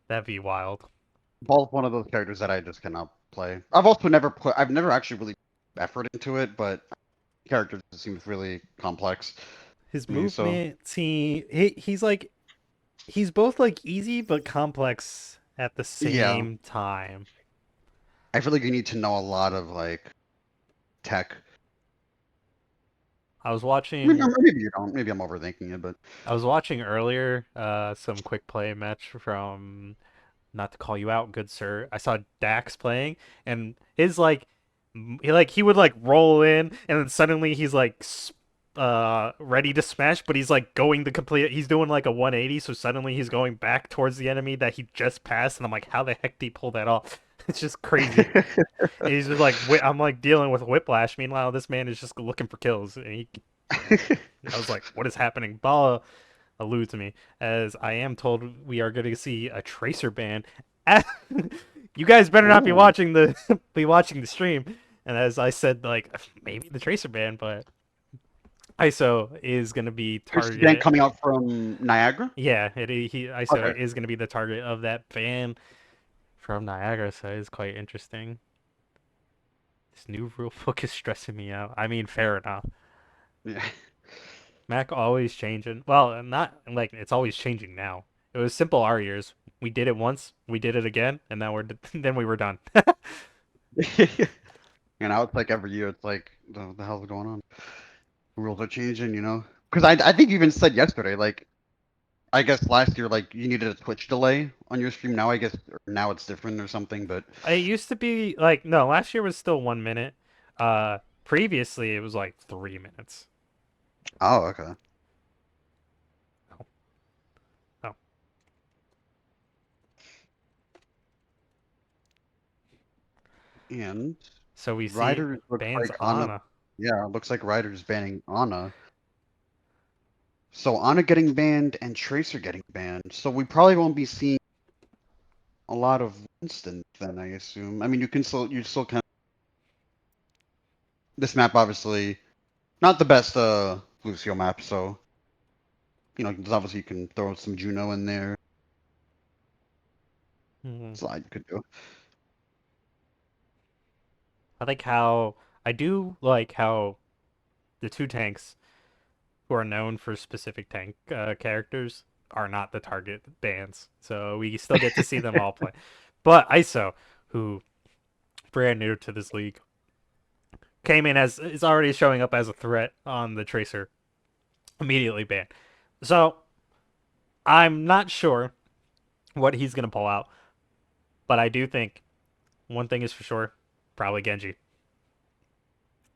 That'd be wild. Ball's one of those characters that I just cannot play. I've never actually really put effort into it, but character just seems really complex His to me. So movement, he's like, he's both like easy but complex at the yeah, same time. I feel like you need to know a lot of like tech. I was I mean, watching or maybe you don't. Maybe I'm overthinking it, but I was watching earlier some quick play match from, not to call you out, good sir. I saw Dax playing, and his like he would like roll in, and then suddenly he's like ready to smash, but he's like going the complete. He's doing like a 180, so suddenly he's going back towards the enemy that he just passed, and I'm like, how the heck did he pull that off? It's just crazy. And he's just like, I'm like dealing with whiplash. Meanwhile, this man is just looking for kills, and I was like, what is happening? Bala allude to me, as I am told we are going to see a tracer ban. You guys better not be Ooh. watching the stream. And as I said, like maybe the tracer ban, but ISO is going to be There's a ban targeted. coming out from Niagara. Yeah, ISO Okay. is going to be the target of that ban from Niagara, so it's quite interesting. This new rule book is stressing me out. I mean, fair enough. Yeah. Mac always changing. Well, not like it's always changing now. It was simple our years. We did it once, we did it again, and now then we were done. And now it's like every year, it's like the hell's going on? Rules are changing, you know. Because I think you even said yesterday, like I guess last year, like you needed a Twitch delay on your stream. Now I guess now it's different or something. But It used to be like, no, last year was still 1 minute. Previously it was like 3 minutes. oh, okay. Oh, oh. And So we see Ryder looks bans like Ana. Ana. Yeah, looks like Ryder's banning Ana. So Ana getting banned and Tracer getting banned. So we probably won't be seeing a lot of Winston then, I assume. I mean, you still can. This map obviously not the best Lucio map, so you know, obviously you can throw some Juno in there. Mhm. That's a lot you could do. I do like how the two tanks who are known for specific tank characters are not the target bans. So we still get to see them all play. But ISO, who brand new to this league, came in as is already showing up as a threat on the Tracer, immediately banned. So I'm not sure what he's gonna pull out, but I do think one thing is for sure, probably Genji.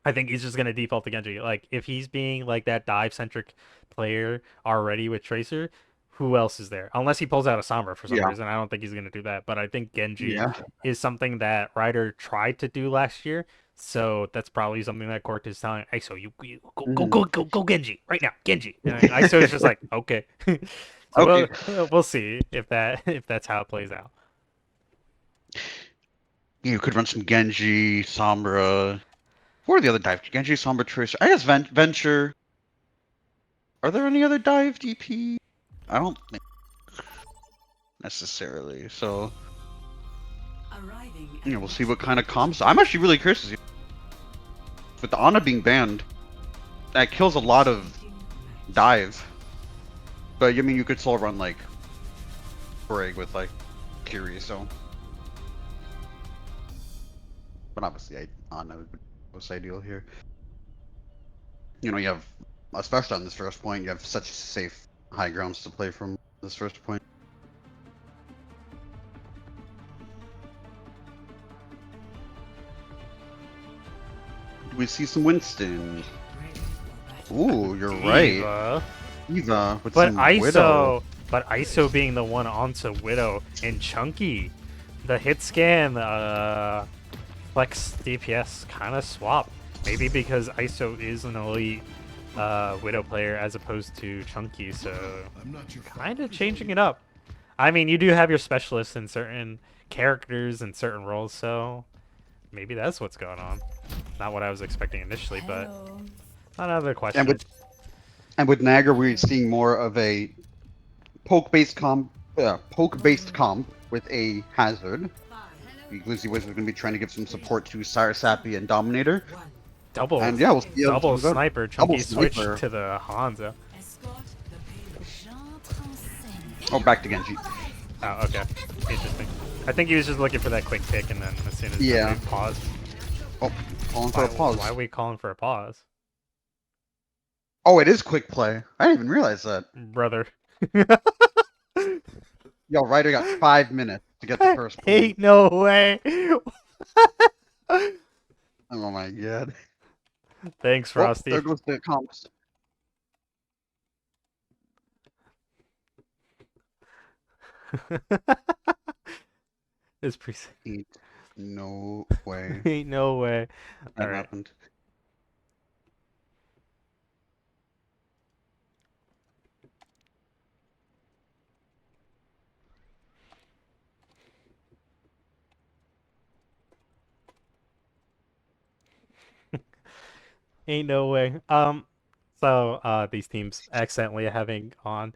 I think he's just gonna default to Genji. Like if he's being like that dive centric player already with Tracer, who else is there? Unless he pulls out a Sombra for some Yeah. reason. I don't think he's gonna do that. But I think Genji Yeah. is something that Ryder tried to do last year. So that's probably something that Court is telling ISO, you go Genji right now, Genji. And ISO is just like, okay. So Okay. we'll see if that's how it plays out. You could run some Genji, Sombra. Who are the other dive? Genji, Sombra, Tracer. I guess Venture. Are there any other dive DP? I don't think necessarily. So Arriving you know, we'll see what kind of comps. I'm actually really curious to see. With the Ana being banned, that kills a lot of dive. But I mean, you could still run like Brig with like Curie, so. But obviously, Ana would be most ideal here. You know, you have especially on this first point. You have such safe high grounds to play from this first point. We see some Winston. Ooh, you're right. Diva. Eva with But some ISO, Widow. but ISO being the one onto Widow and Chunky, the hit scan, flex DPS kind of swap. Maybe because ISO is an elite Widow player as opposed to Chunky, so kind of changing it up. I mean, you do have your specialists in certain characters and certain roles, so maybe that's what's going on. Not what I was expecting initially, but another question. And with Niagara, we're seeing more of a poke-based comp with a hazard. The Glizzy Wizard is going to be trying to give some support to Sarasapi and Dominator. Double, And yeah, we'll see how double this goes. sniper. Chunky Double switch sniper. to the Hanzo. Oh, back to Genji. Oh, okay. Interesting. I think he was just looking for that quick pick, and then as soon as Yeah. we paused. Oh, calling for a pause. Why are we calling for a pause? Oh, it is quick play. I didn't even realize that. Brother. Yo, Ryder got 5 minutes to get the first point. Ain't no way. Oh my god. Thanks, Oh, Frosty. there goes the comps. It's pretty. Ain't no way Ain't no way. that All right. happened. Ain't no way. So these teams accidentally having on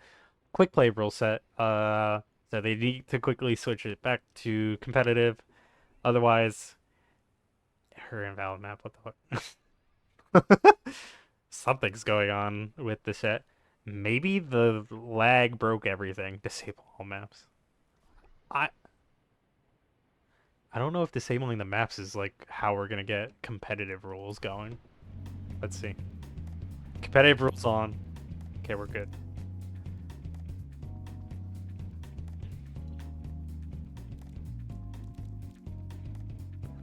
quick play rule set. So they need to quickly switch it back to competitive. Otherwise, her invalid map. What the fuck? Something's going on with the set. Maybe the lag broke everything. Disable all maps. I don't know if disabling the maps is like how we're gonna get competitive rules going. Let's see. Competitive rules on. Okay, we're good.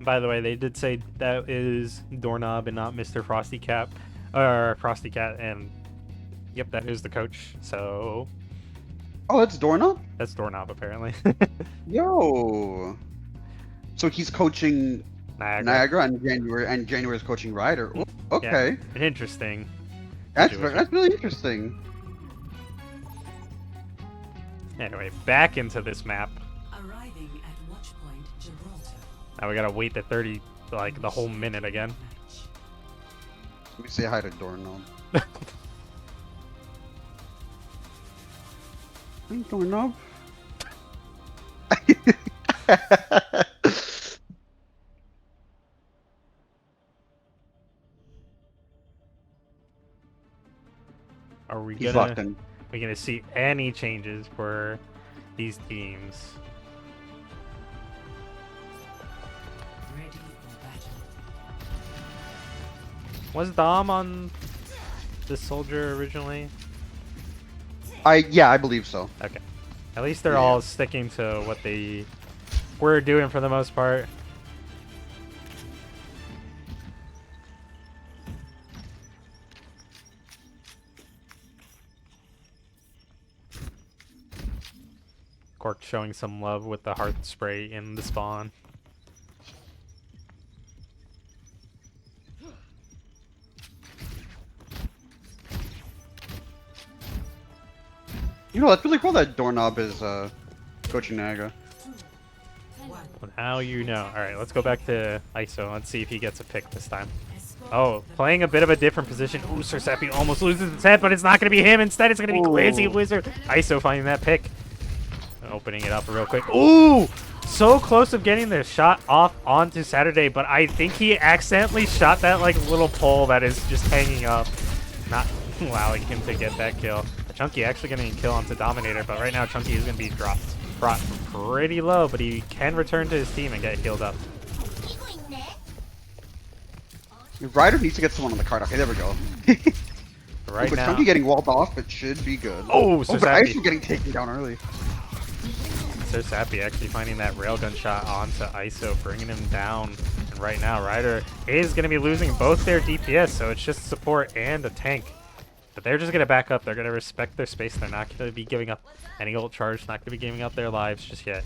By the way, they did say that is Doorknob and not Mr. Frosty Cat, or Frosty Cat, and yep, that is the coach. So Oh, that's Doorknob? that's Doorknob apparently. Yo. So he's coaching Niagara and January is coaching Ryder. Ooh, okay. Yeah, an interesting. That's situation. really interesting. Anyway, back into this map. Arriving at Watch Point Gibraltar. Now we gotta wait the 30, like the whole minute again. Let me say hi to Doorknob. Hey, Doorknob. Are we He's locked gonna? in. We gonna see any changes for these teams? Ready for battle. Was Dom on this soldier originally? Yeah, I believe so. Okay. At least they're Yeah. all sticking to what they were doing for the most part. Cork showing some love with the heart spray in the spawn. You know, that's really cool that Doorknob is coaching Niagara. Well, now you know. Alright, let's go back to ISO. Let's see if he gets a pick this time. Oh, playing a bit of a different position. Ooh, Sir Seppi almost loses his head, but it's not going to be him. Instead, it's going to be Glizzy Wizard. ISO finding that pick. Opening it up real quick. Ooh! So close of getting the shot off onto Saturday, but I think he accidentally shot that like little pole that is just hanging up, not allowing him to get that kill. Chunky actually getting a kill onto Dominator, but right now Chunky is going to be brought pretty low, but he can return to his team and get healed up. Ryder needs to get someone on the card. Okay, there we go. Right but now. Chunky getting walled off, it should be good. Oh, but Sappy. Iso getting taken down early. Sir Sappy actually finding that railgun shot onto ISO, bringing him down. And right now, Ryder is going to be losing both their DPS, so it's just support and a tank. But they're just going to back up. They're going to respect their space. They're not going to be giving up any ult charge, not going to be giving up their lives just yet.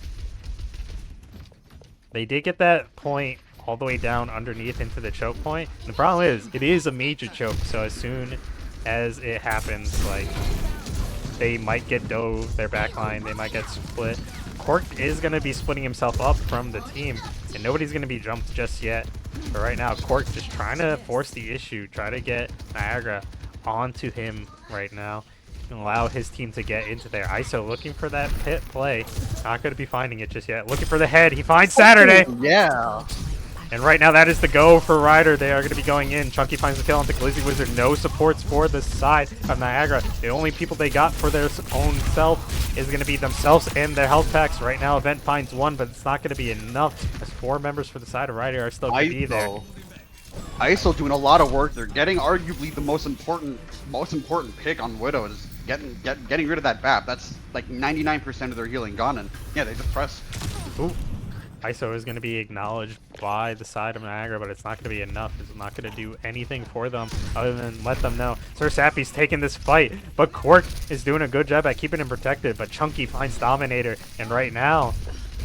They did get that point all the way down underneath into the choke point. And the problem is, it is a major choke, so as soon as it happens, like, they might get dove, their backline, they might get split. Cork is going to be splitting himself up from the team, and nobody's going to be jumped just yet. But right now, Cork just trying to force the issue, try to get Niagara onto him right now, and allow his team to get into there. ISO looking for that pit play, not going to be finding it just yet. Looking for the head, he finds Saturday! Yeah. And right now, that is the go for Ryder. They are going to be going in. Chunky finds the kill onto Glizzy Wizard. No supports for the side of Niagara. The only people they got for their own self is going to be themselves and their health packs. Right now, Event finds one, but it's not going to be enough, as 4 members for the side of Ryder are still going to be there. ISO doing a lot of work. They're getting arguably the most important pick on Widow is getting rid of that BAP. That's like 99% of their healing gone, and yeah, they just press. Ooh. ISO is going to be acknowledged by the side of Niagara, but it's not going to be enough. It's not going to do anything for them other than let them know. Sir Sappy's taking this fight, but Quark is doing a good job at keeping him protected, but Chunky finds Dominator, and right now,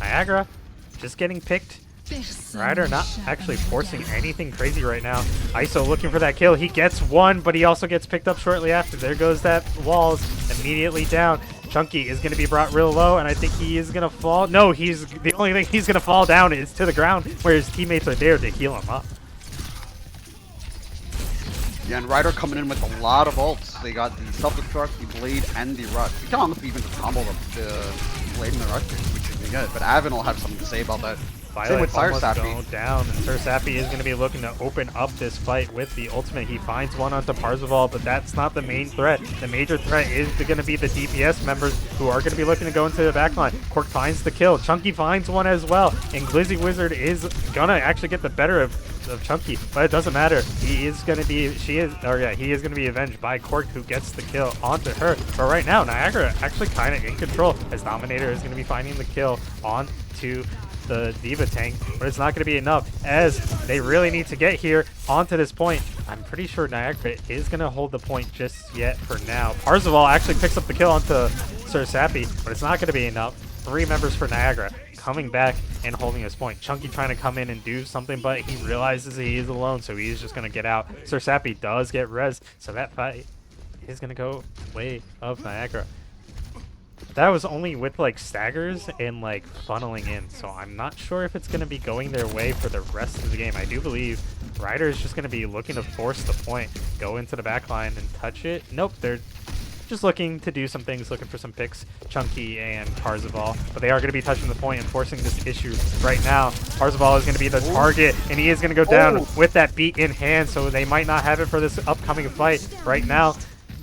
Niagara just getting picked. Ryder not actually forcing anything crazy right now. ISO looking for that kill. He gets one, but he also gets picked up shortly after. There goes that walls immediately down. Chunky is going to be brought real low, and I think he is going to fall. No, the only thing he's going to fall down is to the ground, where his teammates are there to heal him up. Yeah, and Ryder coming in with a lot of ults. They got the self-destruct, the blade, and the rush. You can honestly even just combo the blade and the rush, which is good. But Avin will have something to say about that. Same with Sir almost Sappy. go down, and Sir Sappy is going to be looking to open up this fight with the ultimate. He finds one onto Parzival, but that's not the main threat. The major threat is going to be the DPS members who are going to be looking to go into the backline. Cork finds the kill. Chunky finds one as well, and Glizzy Wizard is going to actually get the better of Chunky, but it doesn't matter. He is going to be, he is going to be avenged by Cork, who gets the kill onto her. But right now, Niagara actually kind of in control, as Dominator is going to be finding the kill onto the Diva tank, but it's not going to be enough, as they really need to get here onto this point. I'm pretty sure Niagara is going to hold the point just yet for now. Parzival actually picks up the kill onto Sir Sappy, but it's not going to be enough. 3 members for Niagara coming back and holding his point. Chunky trying to come in and do something, but he realizes he is alone, so he's just going to get out. Sir Sappy does get res, so that fight is going to go way of Niagara. That was only with like staggers and like funneling in, so I'm not sure if it's going to be going their way for the rest of the game. I do believe Ryder is just going to be looking to force the point, go into the back line and touch it. Nope, they're just looking to do some things, looking for some picks, Chunky and Parzival, but they are going to be touching the point and forcing this issue right now. Parzival is going to be the target, and he is going to go down with that beat in hand, so they might not have it for this upcoming fight. Right now,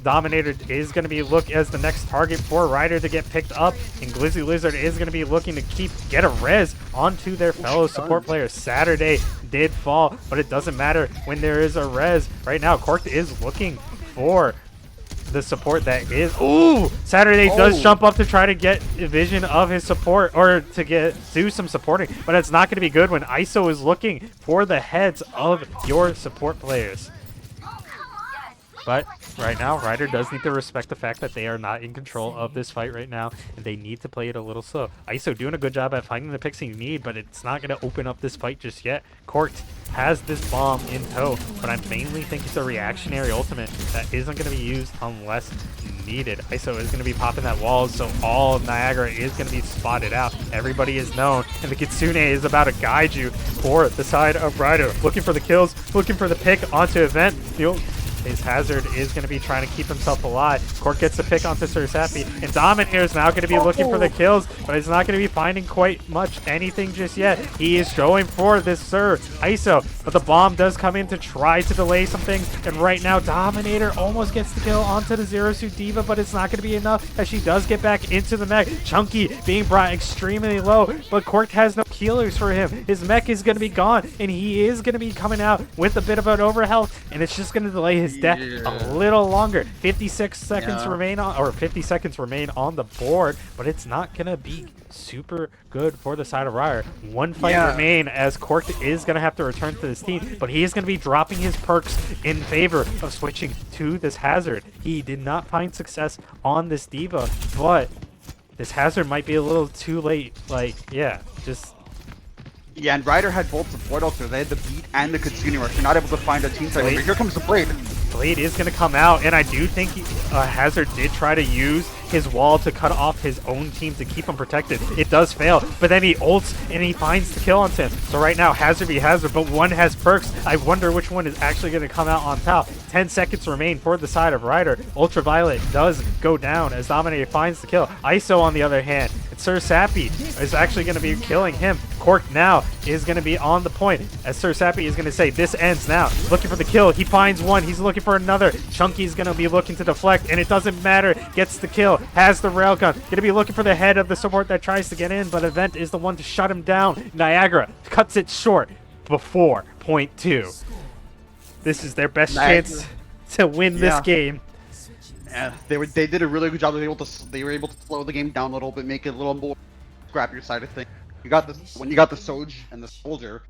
Dominator is going to be look as the next target for Ryder to get picked up, and Glizzy Lizard is going to be looking to get a res onto their fellow support player. Saturday did fall, but it doesn't matter when there is a res. Right now, Cork is looking for the support that is. Ooh! Saturday does jump up to try to get a vision of his support, or to do some supporting, but it's not going to be good when ISO is looking for the heads of your support players. But right now, Ryder does need to respect the fact that they are not in control of this fight right now, and they need to play it a little slow. ISO doing a good job at finding the picks he need, but it's not going to open up this fight just yet. Court has this bomb in tow, but I mainly think it's a reactionary ultimate that isn't going to be used unless needed. ISO is going to be popping that wall, so all of Niagara is going to be spotted out. Everybody is known, and the Kitsune is about to guide you for the side of Ryder. Looking for the kills, looking for the pick onto Event. His Hazard is going to be trying to keep himself alive. Cork gets the pick onto Sir Sappy, and Dominator is now going to be looking for the kills, but he's not going to be finding quite much anything just yet. He is going for this Sir ISO, but the bomb does come in to try to delay some things, and right now Dominator almost gets the kill onto the Zero Suit Diva, but it's not going to be enough as she does get back into the mech. Chunky being brought extremely low, but Cork has no healers for him. His mech is going to be gone, and he is going to be coming out with a bit of an overhealth, and it's just going to delay his his death a little longer. 56 seconds Yeah. remain on, or 50 seconds remain on the board, but it's not gonna be super good for the side of Ryer. One fight remain as Cork is gonna have to return to this team, but he is gonna be dropping his perks in favor of switching to this Hazard. He did not find success on this Diva, but this Hazard might be a little too late. Like, yeah, just Yeah, and Ryder had both support out there. They had the beat and the Katsuni rush. They're not able to find a team fight. Blade. Here comes the Blade. Blade is going to come out, and I do think Hazard did try to use his wall to cut off his own team to keep him protected. It does fail, but then he ults and he finds the kill on him. So right now, Hazard v Hazard, but one has perks. I wonder which one is actually going to come out on top. 10 seconds remain for the side of Ryder. Ultraviolet does go down as Dominator finds the kill. ISO, on the other hand, Sir Sappy is actually going to be killing him. Cork now is going to be on the point as Sir Sappy is going to say, this ends now. Looking for the kill. He finds one. He's looking for another. Chunky's going to be looking to deflect, and it doesn't matter. Gets the kill. Has the railgun. Going to be looking for the head of the support that tries to get in, but Event is the one to shut him down. Niagara cuts it short before point 2. This is their best chance to win this game. Yeah, they did a really good job. They were able to slow the game down a little bit, make it a little more scrappier side of things. You got this when you got the Soj and the Soldier.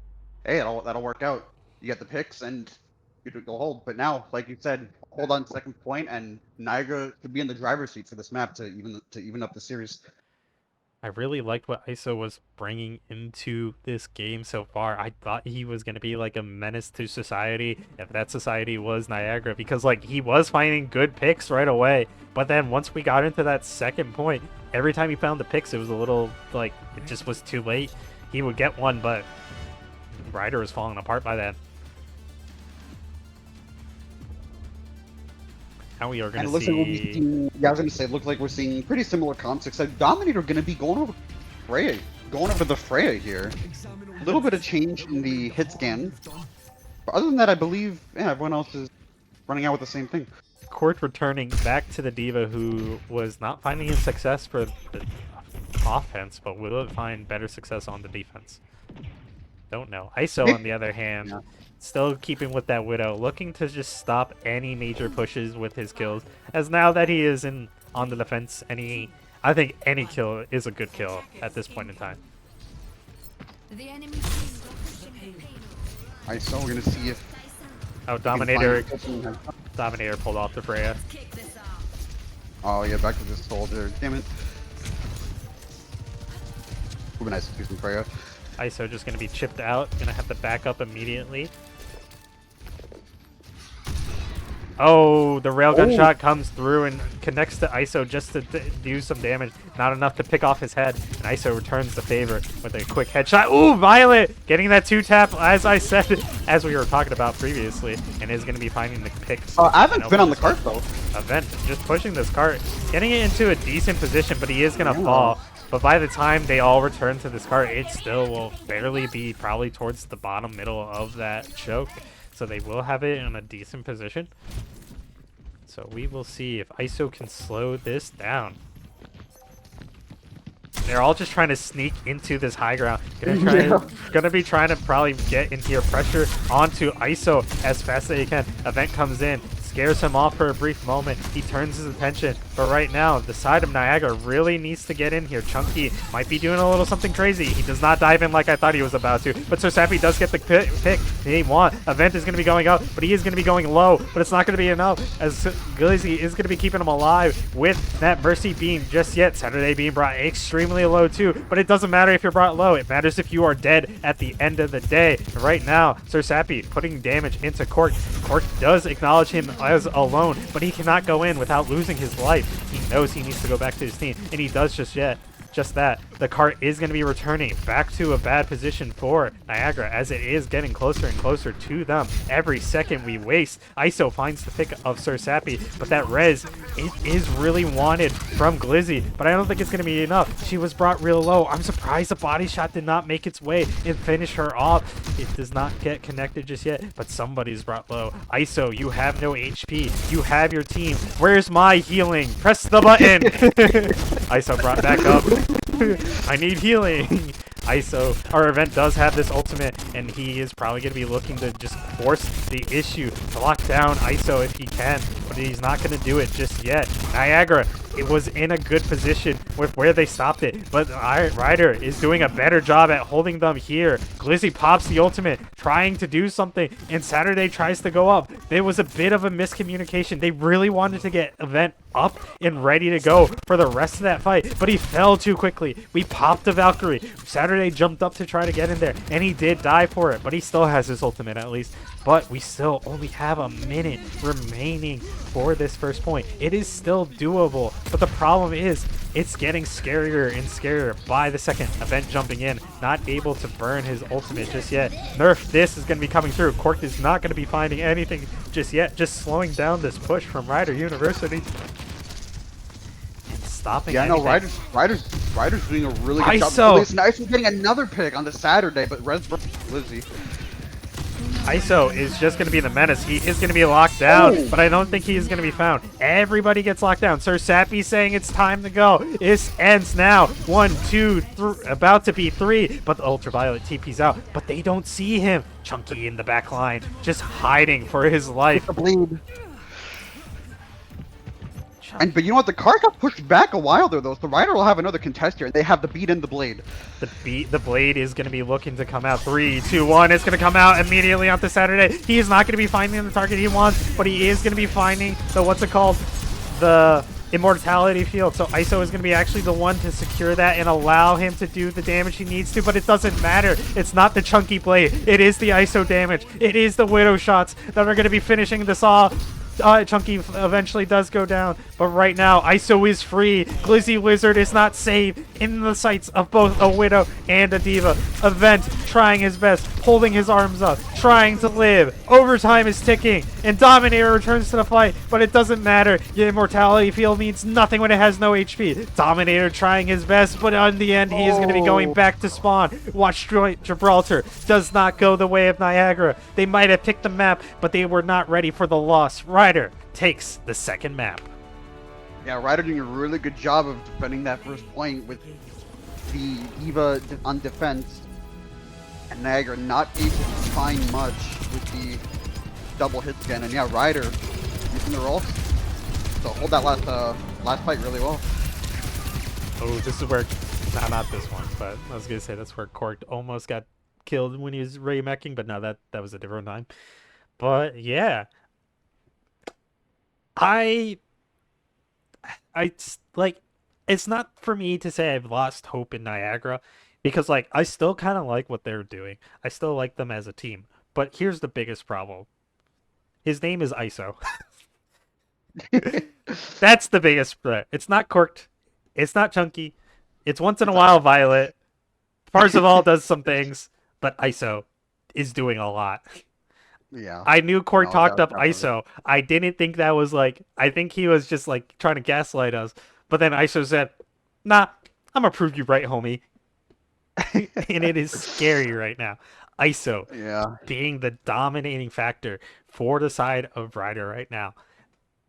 Hey, that'll work out. You get the picks and you go hold. But now, like you said, hold on second point, and Niagara could be in the driver's seat for this map to even up the series. I really liked what ISO was bringing into this game so far. I thought he was going to be like a menace to society, if that society was Niagara, because like he was finding good picks right away. But then once we got into that second point, every time he found the picks, it was a little like it just was too late. He would get one, but Ryder was falling apart by then. Now we are going to see... Yeah, I was going to say, it looks like we're seeing pretty similar concepts. Like, Dominator going to be going over the Freya here. A little bit of change in the hit scan. But other than that, I believe, yeah, everyone else is running out with the same thing. Court returning back to the Diva, who was not finding his success for the offense, but will find better success on the defense. Don't know. ISO, on the other hand, still keeping with that Widow, looking to just stop any major pushes with his kills, as now that he is on the defense, I think any kill is a good kill at this point in time. The enemy ISO, we're going to see if... Oh, Dominator pulled off the Freya. Oh, yeah, back to the Soldier. Damn it. Would be nice to do some Freya. ISO just going to be chipped out, going to have to back up immediately. Oh, the railgun shot comes through and connects to ISO just to do some damage. Not enough to pick off his head, and ISO returns the favor with a quick headshot. Ooh, Violet getting that 2-tap, as I said, as we were talking about previously, and is going to be finding the picks. I haven't been on the cart, though. Event just pushing this cart, getting it into a decent position, but he is going to fall. But by the time they all return to this cart, it still will barely be probably towards the bottom middle of that choke. So they will have it in a decent position. So we will see if ISO can slow this down. They're all just trying to sneak into this high ground. Gonna be trying to probably get in here, pressure onto ISO as fast as they can. Event comes in, scares him off for a brief moment. He turns his attention, but right now the side of Niagara really needs to get in here. Chunky might be doing a little something crazy. He does not dive in like I thought he was about to, but Sir Sappy does get the pick. He won. Event is going to be going up, but he is going to be going low, but it's not going to be enough as Glizzy is going to be keeping him alive with that Mercy beam just yet. Saturday being brought extremely low too, but it doesn't matter if you're brought low. It matters if you are dead at the end of the day. Right now, Sir Sappy putting damage into Cork. Cork does acknowledge him as alone, but he cannot go in without losing his life. He knows he needs to go back to his team, and he does just that. The cart is going to be returning back to a bad position for Niagara as it is getting closer and closer to them. Every second we waste, ISO finds the pick of Sir Sappy, but that res, it is really wanted from Glizzy, but I don't think it's going to be enough. She was brought real low. I'm surprised the body shot did not make its way and finish her off. It does not get connected just yet, but somebody's brought low. ISO, you have no HP. You have your team. Where's my healing? Press the button. ISO brought back up. I need healing. ISO, our event does have this ultimate, and he is probably going to be looking to just force the issue to lock down ISO if he can, but he's not going to do it just yet. Niagara, it was in a good position with where they stopped it, but Ryder is doing a better job at holding them here. Glizzy pops the ultimate, trying to do something, and Saturday tries to go up. There was a bit of a miscommunication. They really wanted to get event up and ready to go for the rest of that fight, but he fell too quickly. We popped the Valkyrie. Saturday jumped up to try to get in there, and he did die for it, but he still has his ultimate at least. But we still only have a minute remaining for this first point. It is still doable, but the problem is it's getting scarier and scarier by the second. Event jumping in, not able to burn his ultimate just yet. Nerf, this is going to be coming through. Cork is not going to be finding anything just yet, just slowing down this push from Ryder University. And stopping Yeah, no, anything. Ryder's doing a really good job. ISO. It's nice we're getting another pick on the Saturday, but Res versus Lizzie. ISO is just going to be the menace. He is going to be locked down, Oh. but I don't think he is going to be found. Everybody gets locked down. Sir Sappy saying it's time to go. This ends now. 1, 2, 3, about to be 3, but the Ultraviolet TP's out, but they don't see him. Chunky in the back line, just hiding for his life. The bleed. But you know what? The card got pushed back a while there, though, so Ryder will have another contest here, and they have the beat and the blade. The blade is going to be looking to come out. 3, 2, 1. It's going to come out immediately onto Saturday. He is not going to be finding the target he wants, but he is going to be finding the, what's it called? The immortality field. So ISO is going to be actually the one to secure that and allow him to do the damage he needs to, but it doesn't matter. It's not the chunky blade. It is the ISO damage. It is the widow shots that are going to be finishing this off. Chunky eventually does go down, but right now ISO is free. Glizzy Wizard is not safe in the sights of both a Widow and a Diva. Event trying his best, holding his arms up, trying to live. Overtime is ticking, and Dominator returns to the fight, but it doesn't matter. The immortality field means nothing when it has no HP. Dominator trying his best, but in the end he is going to be going back to spawn. Watch Gibraltar does not go the way of Niagara. They might have picked the map, but they were not ready for the loss. Ryder takes the second map. Yeah, Ryder doing a really good job of defending that first point with the Diva on defense, and Niagara not able to find much with the double hits again. And yeah, Ryder using the rolls to hold that last fight really well. Oh, this is where, nah, not this one, but I was gonna say that's where Cork almost got killed when he was Ray-meching, but no, that was a different time. But yeah, I like, it's not for me to say I've lost hope in Niagara, because like I still kind of like what they're doing. I still like them as a team. But here's the biggest problem. His name is ISO. That's the biggest threat. It's not Corked. It's not Chunky. It's once in a while Violet. Parzival does some things, but ISO is doing a lot. Yeah. I knew Cork No, talked up definitely. ISO. I didn't think that was like, I think he was just like trying to gaslight us. But then ISO said, nah, I'm gonna prove you right, homie. And it is scary right now. ISO Yeah. being the dominating factor for the side of Ryder right now.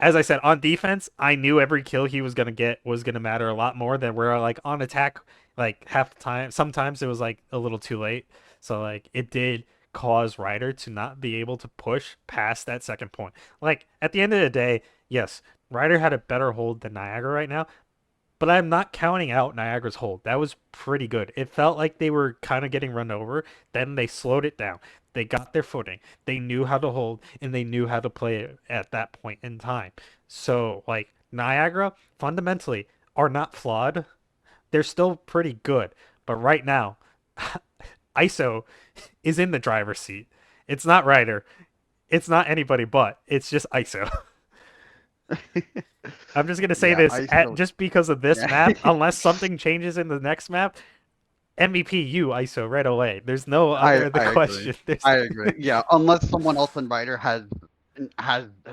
As I said, on defense, I knew every kill he was gonna get was gonna matter a lot more than where like on attack, like half the time. Sometimes it was like a little too late. So like it did cause Ryder to not be able to push past that second point. Like at the end of the day, yes, Ryder had a better hold than Niagara right now, but I'm not counting out Niagara's hold. That was pretty good. It felt like they were kind of getting run over. Then they slowed it down. They got their footing. They knew how to hold, and they knew how to play it at that point in time. So, like, Niagara, fundamentally, are not flawed. They're still pretty good. But right now, ISO is in the driver's seat. It's not Ryder. It's not anybody but. It's just ISO. I'm just gonna say Yeah, this ISO. just because of this Yeah. map. Unless something changes in the next map, MVP you ISO right away. There's no other the I question. agree. There's, I agree. Yeah, unless someone else in Ryder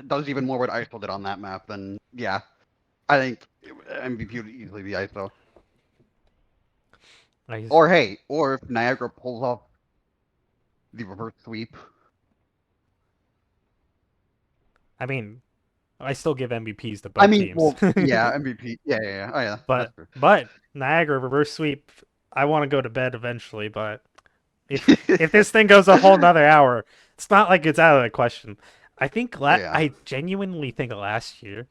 does even more what ISO did on that map, then yeah, I think MVP would easily be ISO. Or hey, or if Niagara pulls off the reverse sweep. I mean, I still give MVPs to both I mean, teams. well, yeah, MVP. Yeah. Oh yeah. That's true. But Niagara reverse sweep I want to go to bed eventually, but if this thing goes a whole nother hour, it's not like it's out of the question. I think Yeah. I genuinely think last year,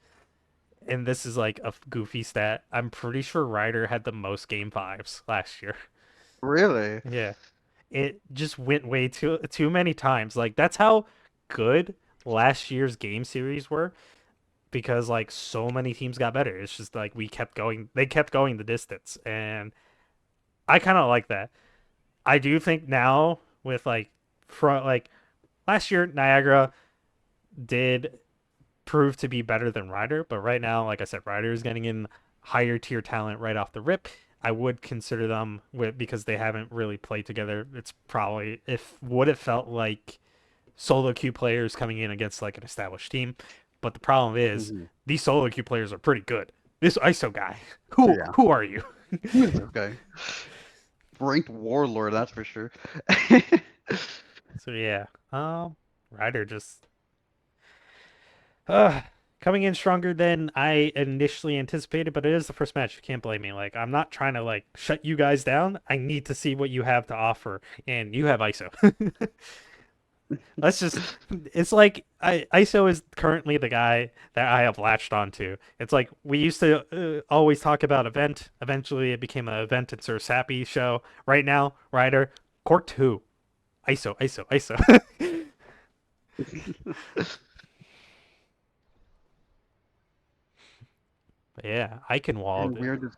and this is like a goofy stat. I'm pretty sure Ryder had the most game fives last year. Really? Yeah, it just went way too many times. Like that's how good last year's game series were because like so many teams got better. It's just like we kept going. They kept going the distance, and I kind of like that. I do think now with like last year Niagara did prove to be better than Ryder, but right now, like I said, Ryder is getting in higher tier talent right off the rip. I would consider them with because they haven't really played together. It's probably if would it felt like solo queue players coming in against like an established team. But the problem is Hmm. these solo queue players are pretty good. This ISO guy, Yeah. who are you? Who is this guy? Ranked warlord, that's for sure. So yeah, Ryder just uh coming in stronger than I initially anticipated, but it is the first match. You can't blame me. Like I'm not trying to like shut you guys down. I need to see what you have to offer, and you have ISO. Let's just it's like ISO is currently the guy that I have latched onto. It's like we used to always talk about event. Eventually it became an event and Sir Sappy show. Right now, Ryder, Court 2. ISO. But yeah, I can wall. And we're just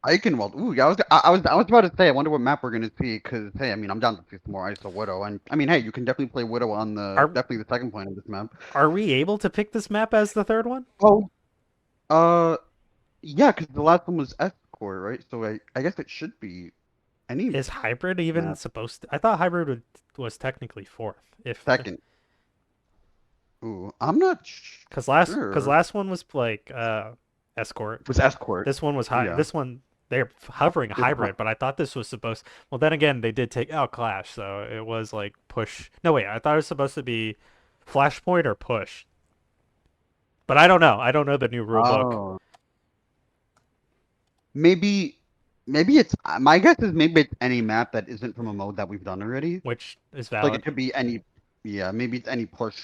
Eichenwald. Ooh, yeah, I was about to say. I wonder what map we're gonna see. Cause hey, I mean, I'm down to see some more ISO Widow, and I mean, hey, you can definitely play Widow on the Are definitely the second point of this map. are we able to pick this map as the third one? Oh, uh, yeah, cause the last one was Escort, right? So I guess it should be any Is hybrid even map. supposed to? I thought hybrid was technically fourth. If Second. Ooh, I'm not cause sure. last one was like escort. It was Escort. This one was high. Yeah. This one they're hovering It's hybrid, but I thought this was supposed. Well, then again, they did take out Clash, so it was like push. No, wait, I thought it was supposed to be Flashpoint or push. But I don't know. I don't know the new rule book, oh, maybe maybe it's my guess is maybe it's any map that isn't from a mode that we've done already. which is Like valid. it could be any, yeah, maybe it's any push,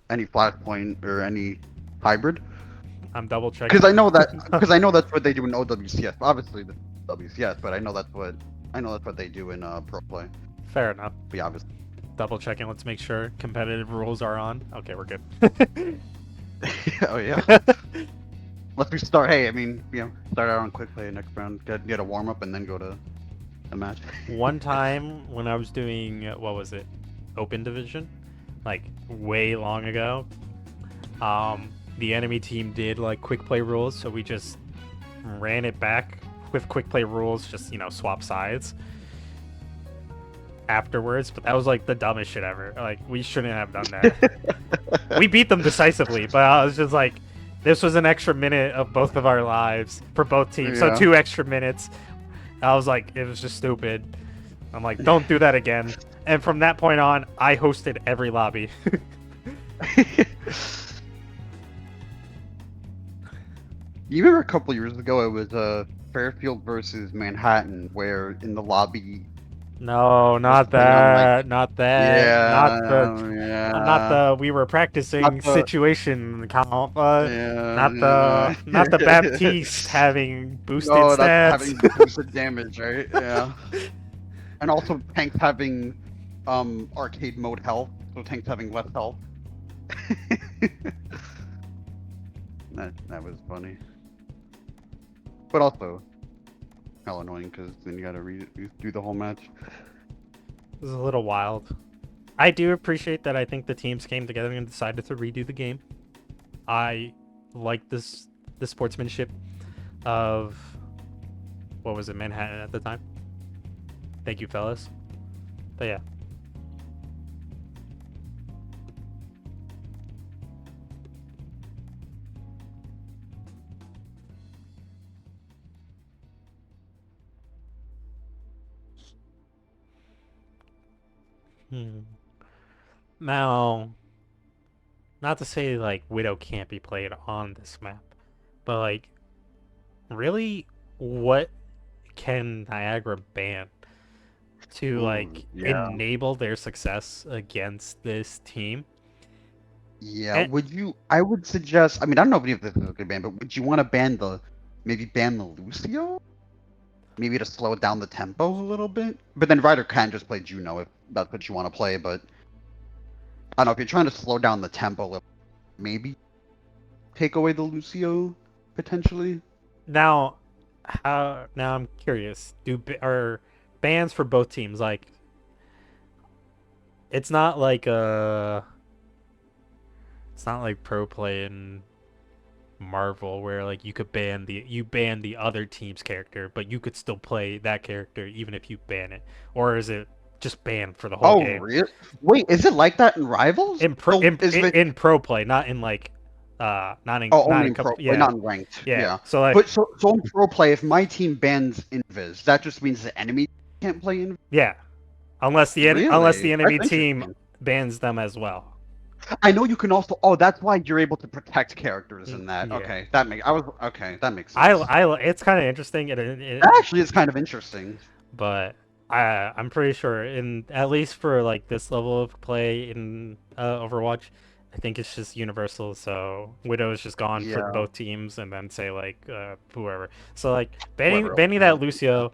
any flashpoint, or any hybrid. I'm double checking. Because I know that's what they do in OWCS. Obviously, the WCS, but I know that's what they do in pro play. Fair enough. But yeah, obviously. Double checking. Let's make sure competitive rules are on. Okay, we're good. Oh yeah. Let's we start. Hey, I mean, start out on quick play next round. Get a warm up and then go to the match. One time when I was doing what was it, Open Division, like way long ago, the enemy team did like quick play rules, so we just ran it back with quick play rules, just swap sides afterwards. But that was like the dumbest shit ever. Like we shouldn't have done that. We beat them decisively, but I was just like, this was an extra minute of both of our lives for both teams, so Yeah. 2 extra minutes. I was like, it was just stupid. I'm like, don't do that again. And from that point on, I hosted every lobby. You remember a couple years ago, it was Fairfield versus Manhattan, where in the lobby. No, not playing on, like- that. Not that. Not Yeah. the we were practicing Not the- situation comp. Yeah. Not the Baptiste having boosted No, stats. that's having boosted damage, right? Yeah. And also tanks having arcade mode health, so tanks having less health. That was funny. But also hell annoying because then you gotta do the whole match. It was a little wild. I do appreciate that. I think the teams came together and decided to redo the game. I like the sportsmanship of what was it, Manhattan at the time. Thank you, fellas. But yeah. Now, not to say like Widow can't be played on this map, but like, really, what can Niagara ban to Ooh, like yeah. enable their success against this team? Yeah, And would you? I would suggest. I mean, I don't know if this is a good ban, but would you want to maybe ban the Lucio? Maybe to slow down the tempo a little bit. But then Ryder can just play Juno if that's what you want to play. But I don't know if you're trying to slow down the tempo, a little, maybe take away the Lucio potentially. now, now I'm curious. Are bans for both teams like? It's not like it's not like pro play in Marvel where like you ban the other team's character, but you could still play that character even if you ban it, or is it just banned for the whole Oh, game? really? Wait, is it like that in Rivals? So is it? In pro play, not in like Oh, not only in in pro couple, play, yeah. not in ranked. Yeah. Yeah. So like But so in pro play, if my team bans Invis, that just means the enemy can't play Invis. yeah, unless Really? the That's enemy team interesting. bans them as well. I know you can also. Oh, that's why you're able to protect characters in that. Yeah. Okay, that make. I was okay. That makes sense. It's kind of interesting. That actually is kind of interesting. But I'm pretty sure in at least for like this level of play in Overwatch, I think it's just universal. So Widow is just gone for Yeah. both teams, and then say like whoever. So like Whoever else banning can. that Lucio.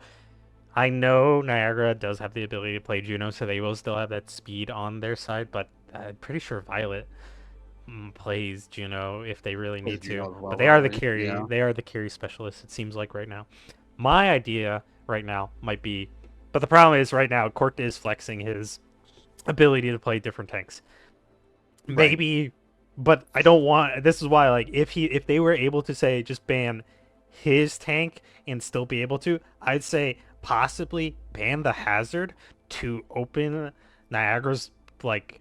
I know Niagara does have the ability to play Juno, so they will still have that speed on their side. But I'm pretty sure Violet plays Juno if they really Plays need Juno to. as well, But they are the probably. carry. Yeah. They are the carry specialists. It seems like right now. My idea right now might be, but the problem is right now Court is flexing his ability to play different tanks. Right. Maybe, but I don't want. This is why, like, if they were able to say just ban his tank and still be able to, I'd say possibly ban the hazard to open Niagara's like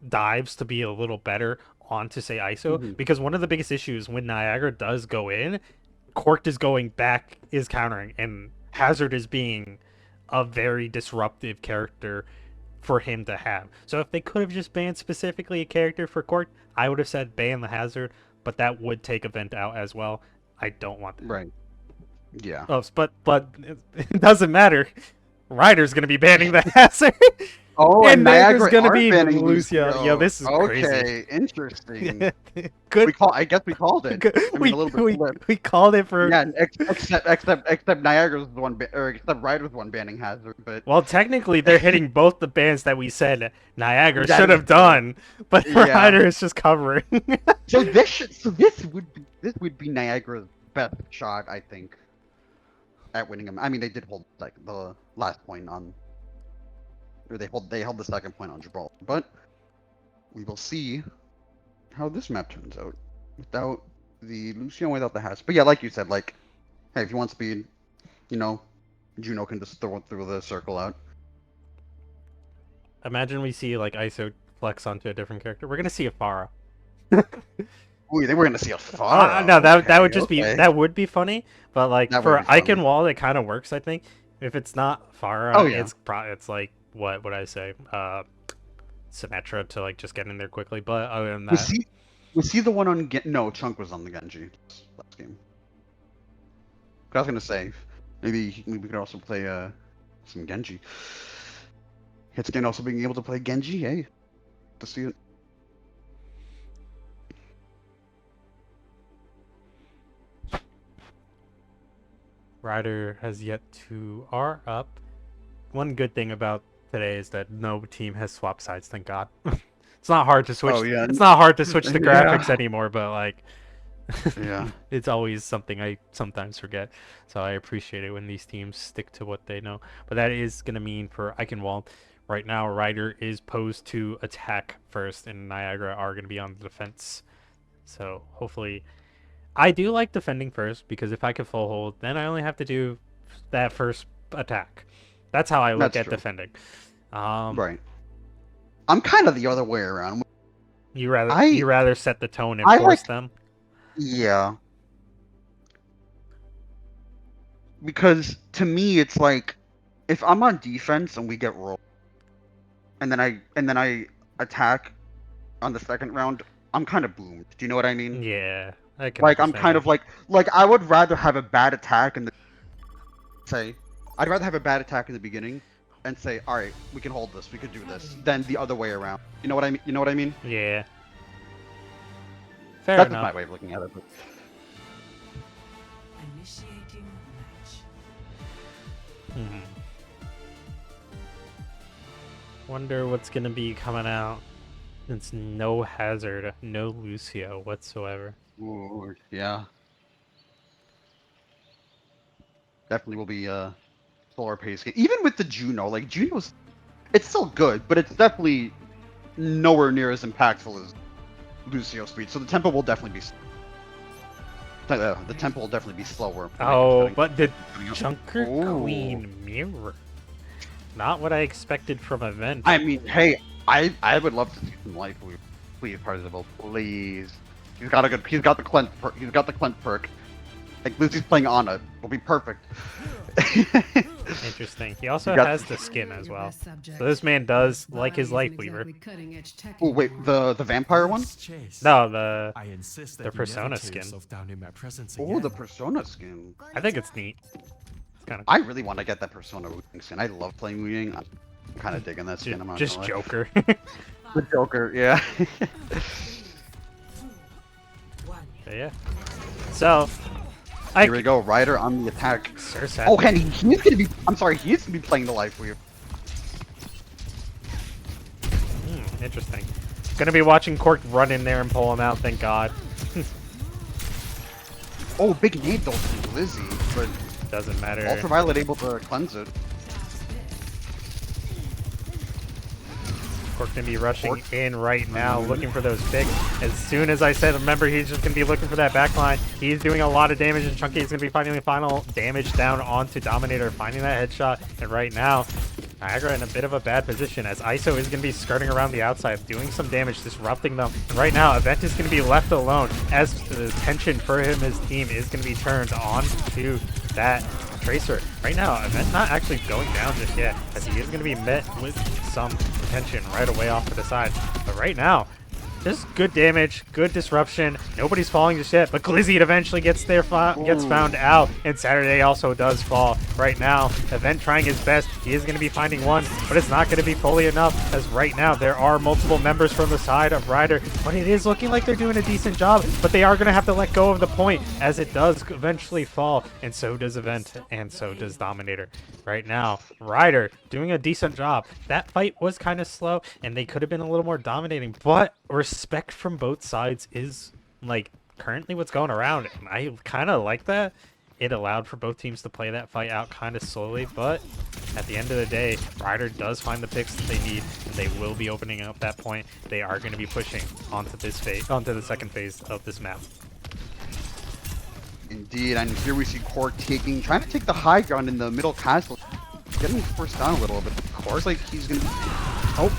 dives to be a little better onto say ISO, Mhm. because one of the biggest issues when Niagara does go in, Corked is going back, is countering, and Hazard is being a very disruptive character for him to have. So if they could have just banned specifically a character for Cork, I would have said ban the Hazard, but that would take Event out as well. I don't want that. Right. Yeah. Oh, but it doesn't matter. Ryder's gonna be banning the Hazard. Oh, and Niagara's Niagara gonna are be banning Lucio. Yo, this is crazy. Okay, interesting. Good. I guess we called it. I mean, a little bit flipped. we called it for. Yeah, except Niagara's the one, or except Ryder's the one banning Hazard, but Well, technically, they're hitting both the bans that we said Niagara That should is have done, but Yeah. Ryder is just covering. so this would be Niagara's best shot, I think, at winning him. I mean, they did hold like the last point on, or they held the second point on Gibraltar, but we will see how this map turns out without the Lucian, without the Hatch. But yeah, like you said, like, hey, if you want speed, you know, Juno can just throw the circle out. Imagine we see like ISO flex onto a different character. We're gonna see a Pharah. Ooh, they were gonna see a far. No, that would Okay, just be okay. that would be funny, but like That would for be funny. Icon Wall, it kind of works. I think if it's not Pharah, Oh, yeah. it's like what would I say? Symmetra to like just get in there quickly. But other than Was that, he the one on no, Chunk was on the Genji last game. I was gonna say maybe we could also play some Genji. Hitscan also being able to play Genji, hey, to see it. Ryder has yet to R up. One good thing about today is that no team has swapped sides. Thank God. It's not hard to switch. Oh, yeah. It's not hard to switch the Yeah. graphics anymore, but like, Yeah. it's always something I sometimes forget. So I appreciate it when these teams stick to what they know. But that is gonna mean for Eichenwald, right now Ryder is posed to attack first, and Niagara are gonna be on the defense. So hopefully, I do like defending first because if I can full hold, then I only have to do that first attack. That's how I look That's at true. defending. Right. I'm kind of the other way around. You rather set the tone and I force like- them. Yeah. Because to me, it's like if I'm on defense and we get rolled, and then I attack on the second round, I'm kind of boomed. Do you know what I mean? Yeah, I can Like I'm understand kind that. of like I would rather have a bad attack and say I'd rather have a bad attack in the beginning and say, all right, we can hold this, we could do this, than the other way around. You know what I mean? You know what I mean? Yeah. Fair That's enough. my way of looking at it. But... Initiating match. Wonder what's gonna be coming out. It's no Hazard, no Lucio whatsoever. Ooh, yeah. Definitely will be a slower pace game. Even with the Juno, like Juno's, it's still good, but it's definitely nowhere near as impactful as Lucio speed. So the tempo will definitely be. The tempo will definitely be slower. Oh, but the Junker Queen mirror. Not what I expected from Event. I mean, hey, I would love to see some life. Please, Parzival, please. He's got the cleanse perk. Like Lucy's playing Ana, will be perfect. Interesting. He also has the skin as well. So this man does like his Lightweaver. Oh wait, the vampire one? No, the Persona skin. Oh, the Persona skin. I think it's neat. It's kind of. I really want to get that Persona Wu-Ting skin. I love playing Wu-Ting. I'm kind of digging that skin. I'm not Just gonna lie. Joker. The Joker, yeah. Yeah. So, Here we go, Ryder on the attack. Sir Oh, and he's gonna be. I'm sorry, he's gonna be playing the Life Weave. Interesting. Gonna be watching Cork run in there and pull him out. Thank God. Oh, big nade though from Lizzie, but Doesn't matter. Ultraviolet able to cleanse it. Cork gonna be rushing in right now, looking for those picks. As soon as I said, remember, he's just gonna be looking for that backline. He's doing a lot of damage, and Chunky is gonna be finding the final damage down onto Dominator, finding that headshot. And right now, Niagara in a bit of a bad position, as ISO is gonna be skirting around the outside, doing some damage, disrupting them. And right now, Event is gonna be left alone, as the tension for him, his team, is gonna be turned on to that Tracer. Right now, Event not actually going down just yet, as he is going to be met with some tension right away off to the side. But right now, just good damage, good disruption. Nobody's falling just yet, but Glizzy eventually gets there, gets found out, and Saturday also does fall. Right now, Event trying his best. He is going to be finding one, but it's not going to be fully enough, as right now there are multiple members from the side of Ryder, but it is looking like they're doing a decent job, but they are going to have to let go of the point, as it does eventually fall, and so does Event, and so does Dominator. Right now, Ryder doing a decent job. That fight was kind of slow, and they could have been a little more dominating, but respect from both sides is like currently what's going around, and I kind of like that. It allowed for both teams to play that fight out kind of slowly, but at the end of the day, Ryder does find the picks that they need, and they will be opening up that point. They are going to be pushing onto this phase, onto the second phase of this map. Indeed, and here we see Cork trying to take the high ground in the middle castle, getting forced down a little bit. Of course, like he's gonna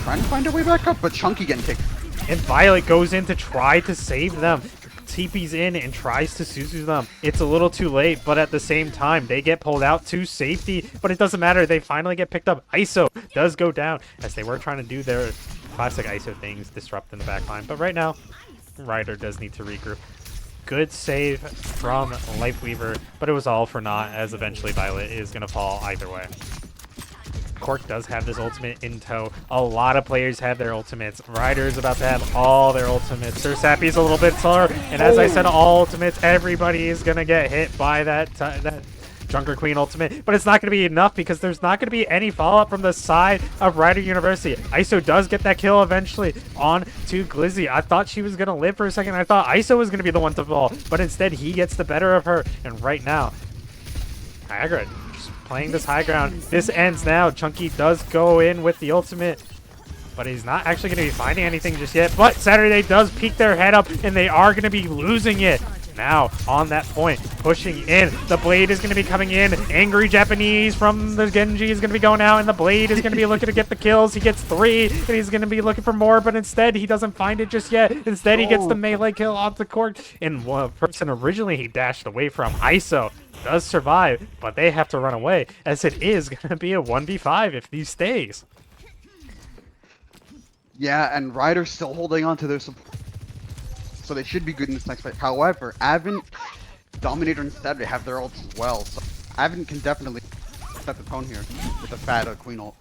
trying to find a way back up, but Chunky getting taken. And Violet goes in to try to save them. TP's in and tries to Suzu them. It's a little too late, but at the same time, they get pulled out to safety, but it doesn't matter. They finally get picked up. ISO does go down, as they were trying to do their classic ISO things, disrupt in the backline. But right now, Ryder does need to regroup. Good save from Lightweaver, but it was all for naught, as eventually Violet is going to fall either way. Cork does have this ultimate in tow. A lot of players have their ultimates. Ryder's about to have all their ultimates. Sir Sappy's a little bit slower, and as I said, all ultimates, everybody is going to get hit by that Junker Queen ultimate, but it's not going to be enough because there's not going to be any follow-up from the side of Ryder University. ISO does get that kill eventually on to Glizzy. I thought she was going to live for a second. I thought ISO was going to be the one to fall, but instead he gets the better of her, and right now, Niagara just playing this high ground. This ends now. Chunky does go in with the ultimate, but he's not actually going to be finding anything just yet. But Saturday does peek their head up, and they are going to be losing it. Now, on that point, pushing in. The Blade is going to be coming in. Angry Japanese from the Genji is going to be going out, and the Blade is going to be looking to get the kills. He gets 3, and he's going to be looking for more, but instead, he doesn't find it just yet. Instead, he gets the melee kill off the court, and one person originally he dashed away from, ISO, does survive, but they have to run away, as it is going to be a 1v5 if he stays. Yeah, and Ryder's still holding on to their support, so they should be good in this next fight. However, Avent, Dominator, and Saturday have their ults as well, so Avent can definitely set the tone here with the fat Queen ult.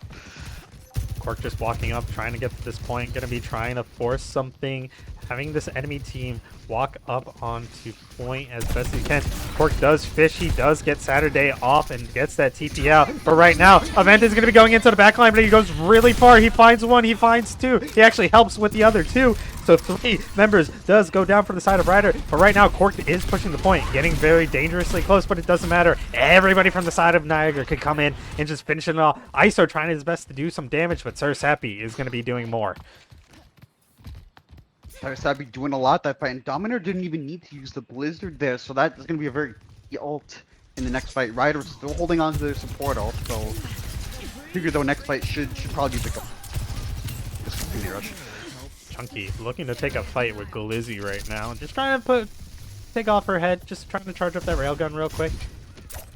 Cork just walking up, trying to get to this point, gonna be trying to force something, having this enemy team walk up onto point as best he can. Cork does fish, he does get Saturday off and gets that TP out, but right now, Event is gonna be going into the backline, but he goes really far. He finds one, he finds two. He actually helps with the other two. So 3 members does go down for the side of Ryder, but right now Cork is pushing the point, getting very dangerously close, but it doesn't matter. Everybody from the side of Niagara could come in and just finish it off. ISO trying his best to do some damage, but Sir Sappy is going to be doing more. Sabi doing a lot that fight, and Dominator didn't even need to use the Blizzard there, so that is going to be a very key ult in the next fight. Ryder's still holding on to their support ult, so figure though next fight should probably pick up. Just continue rush. Chunky looking to take a fight with Glizzy right now. Just trying to take off her head. Just trying to charge up that railgun real quick.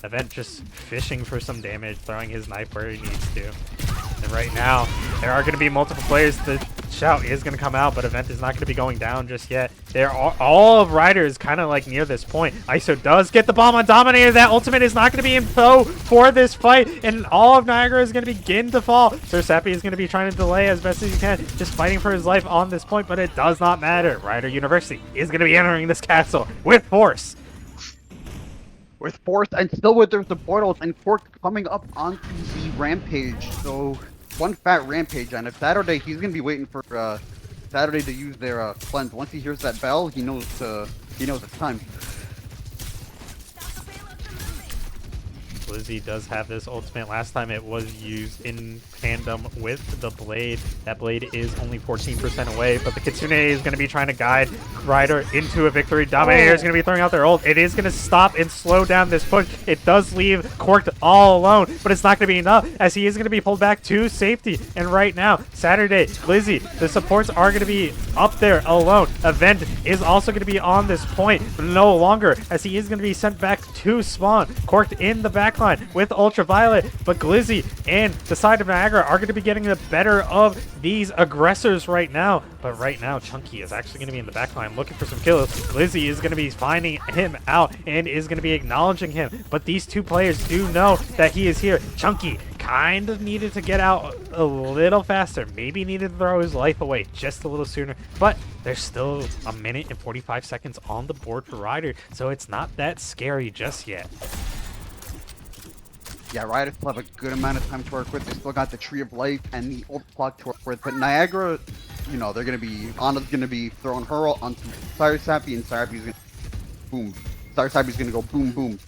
Event just fishing for some damage, throwing his knife where he needs to. And right now, there are going to be multiple players. The shout is going to come out, but Event is not going to be going down just yet. All of Ryder is kind of like near this point. ISO does get the bomb on Dominator. That ultimate is not going to be in tow for this fight, and all of Niagara is going to begin to fall. Sir Sappy is going to be trying to delay as best as he can, just fighting for his life on this point, but it does not matter. Ryder University is going to be entering this castle with force. With force and still with their support ult, and Cork coming up onto the Rampage. So one fat Rampage, and if Saturday, he's gonna be waiting for Saturday to use their cleanse. Once he hears that bell, he knows it's time. Lizzie does have this ultimate. Last time it was used in tandem with the blade. That blade is only 14% away, but the Kitsune is going to be trying to guide Ryder into a victory. Dominator is going to be throwing out their ult. It is going to stop and slow down this push. It does leave Cork all alone, but it's not going to be enough as he is going to be pulled back to safety. And right now, Saturday, Lizzie, the supports are going to be up there alone. Event is also going to be on this point, but no longer, as he is going to be sent back to spawn. Cork in the backline with Ultraviolet, but Glizzy and the side of Niagara are going to be getting the better of these aggressors right now. But right now, Chunky is actually going to be in the backline looking for some kills. Glizzy is going to be finding him out and is going to be acknowledging him. But these two players do know that he is here. Chunky kind of needed to get out a little faster. Maybe needed to throw his life away just a little sooner. But there's still a minute and 45 seconds on the board for Ryder, so it's not that scary just yet. Yeah, Ryder still have a good amount of time to work with. They still got the Tree of Life and the ult clock to work with. But Niagara, you know, they're gonna be Anna's gonna be throwing her ult onto Sir Sappy, and Sir Sappy's gonna boom. Sir Sappy's gonna go boom boom.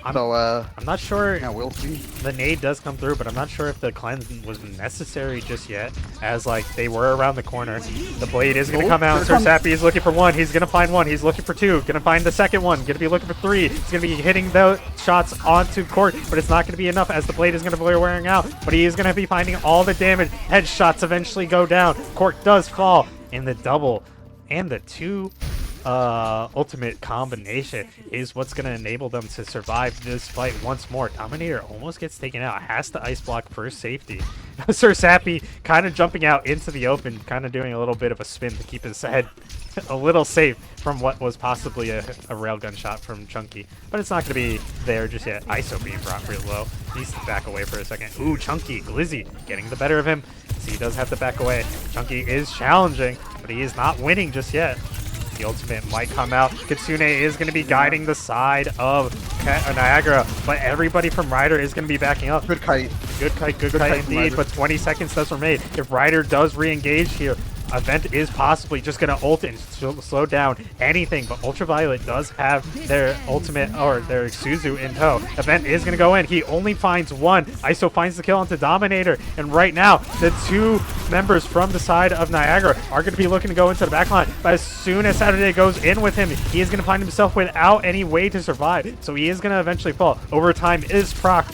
I'm not sure. Yeah, we'll see. The nade does come through, but I'm not sure if the cleanse was necessary just yet, as like they were around the corner. The blade is going to come out. Sir Sappy is looking for one. He's going to find one. He's looking for two. Going to find the second one. Going to be looking for three. He's going to be hitting those shots onto Cork, but it's not going to be enough as the blade is going to be wearing out. But he is going to be finding all the damage. Headshots eventually go down. Cork does fall in the double, and the two ultimate combination is what's going to enable them to survive this fight once more. Dominator almost gets taken out, has to ice block for safety. Sir Sappy kind of jumping out into the open, kind of doing a little bit of a spin to keep his head a little safe from what was possibly a railgun shot from Chunky. But it's not going to be there just yet. ISO being brought real low. Needs to back away for a second. Ooh, Chunky, Glizzy getting the better of him. So he does have to back away. Chunky is challenging, but he is not winning just yet. The ultimate might come out. Kitsune is going to be guiding the side of Niagara, but everybody from Ryder is going to be backing up. Good kite. Good kite indeed, but 20 seconds does remain. If Ryder does re-engage here, Event is possibly just going to ult and slow down anything, but Ultraviolet does have their ultimate, or their Suzu in tow. Event is going to go in. He only finds one. ISO finds the kill onto Dominator, and right now, the two members from the side of Niagara are going to be looking to go into the backline, but as soon as Saturday goes in with him, he is going to find himself without any way to survive, so he is going to eventually fall. Overtime is proc.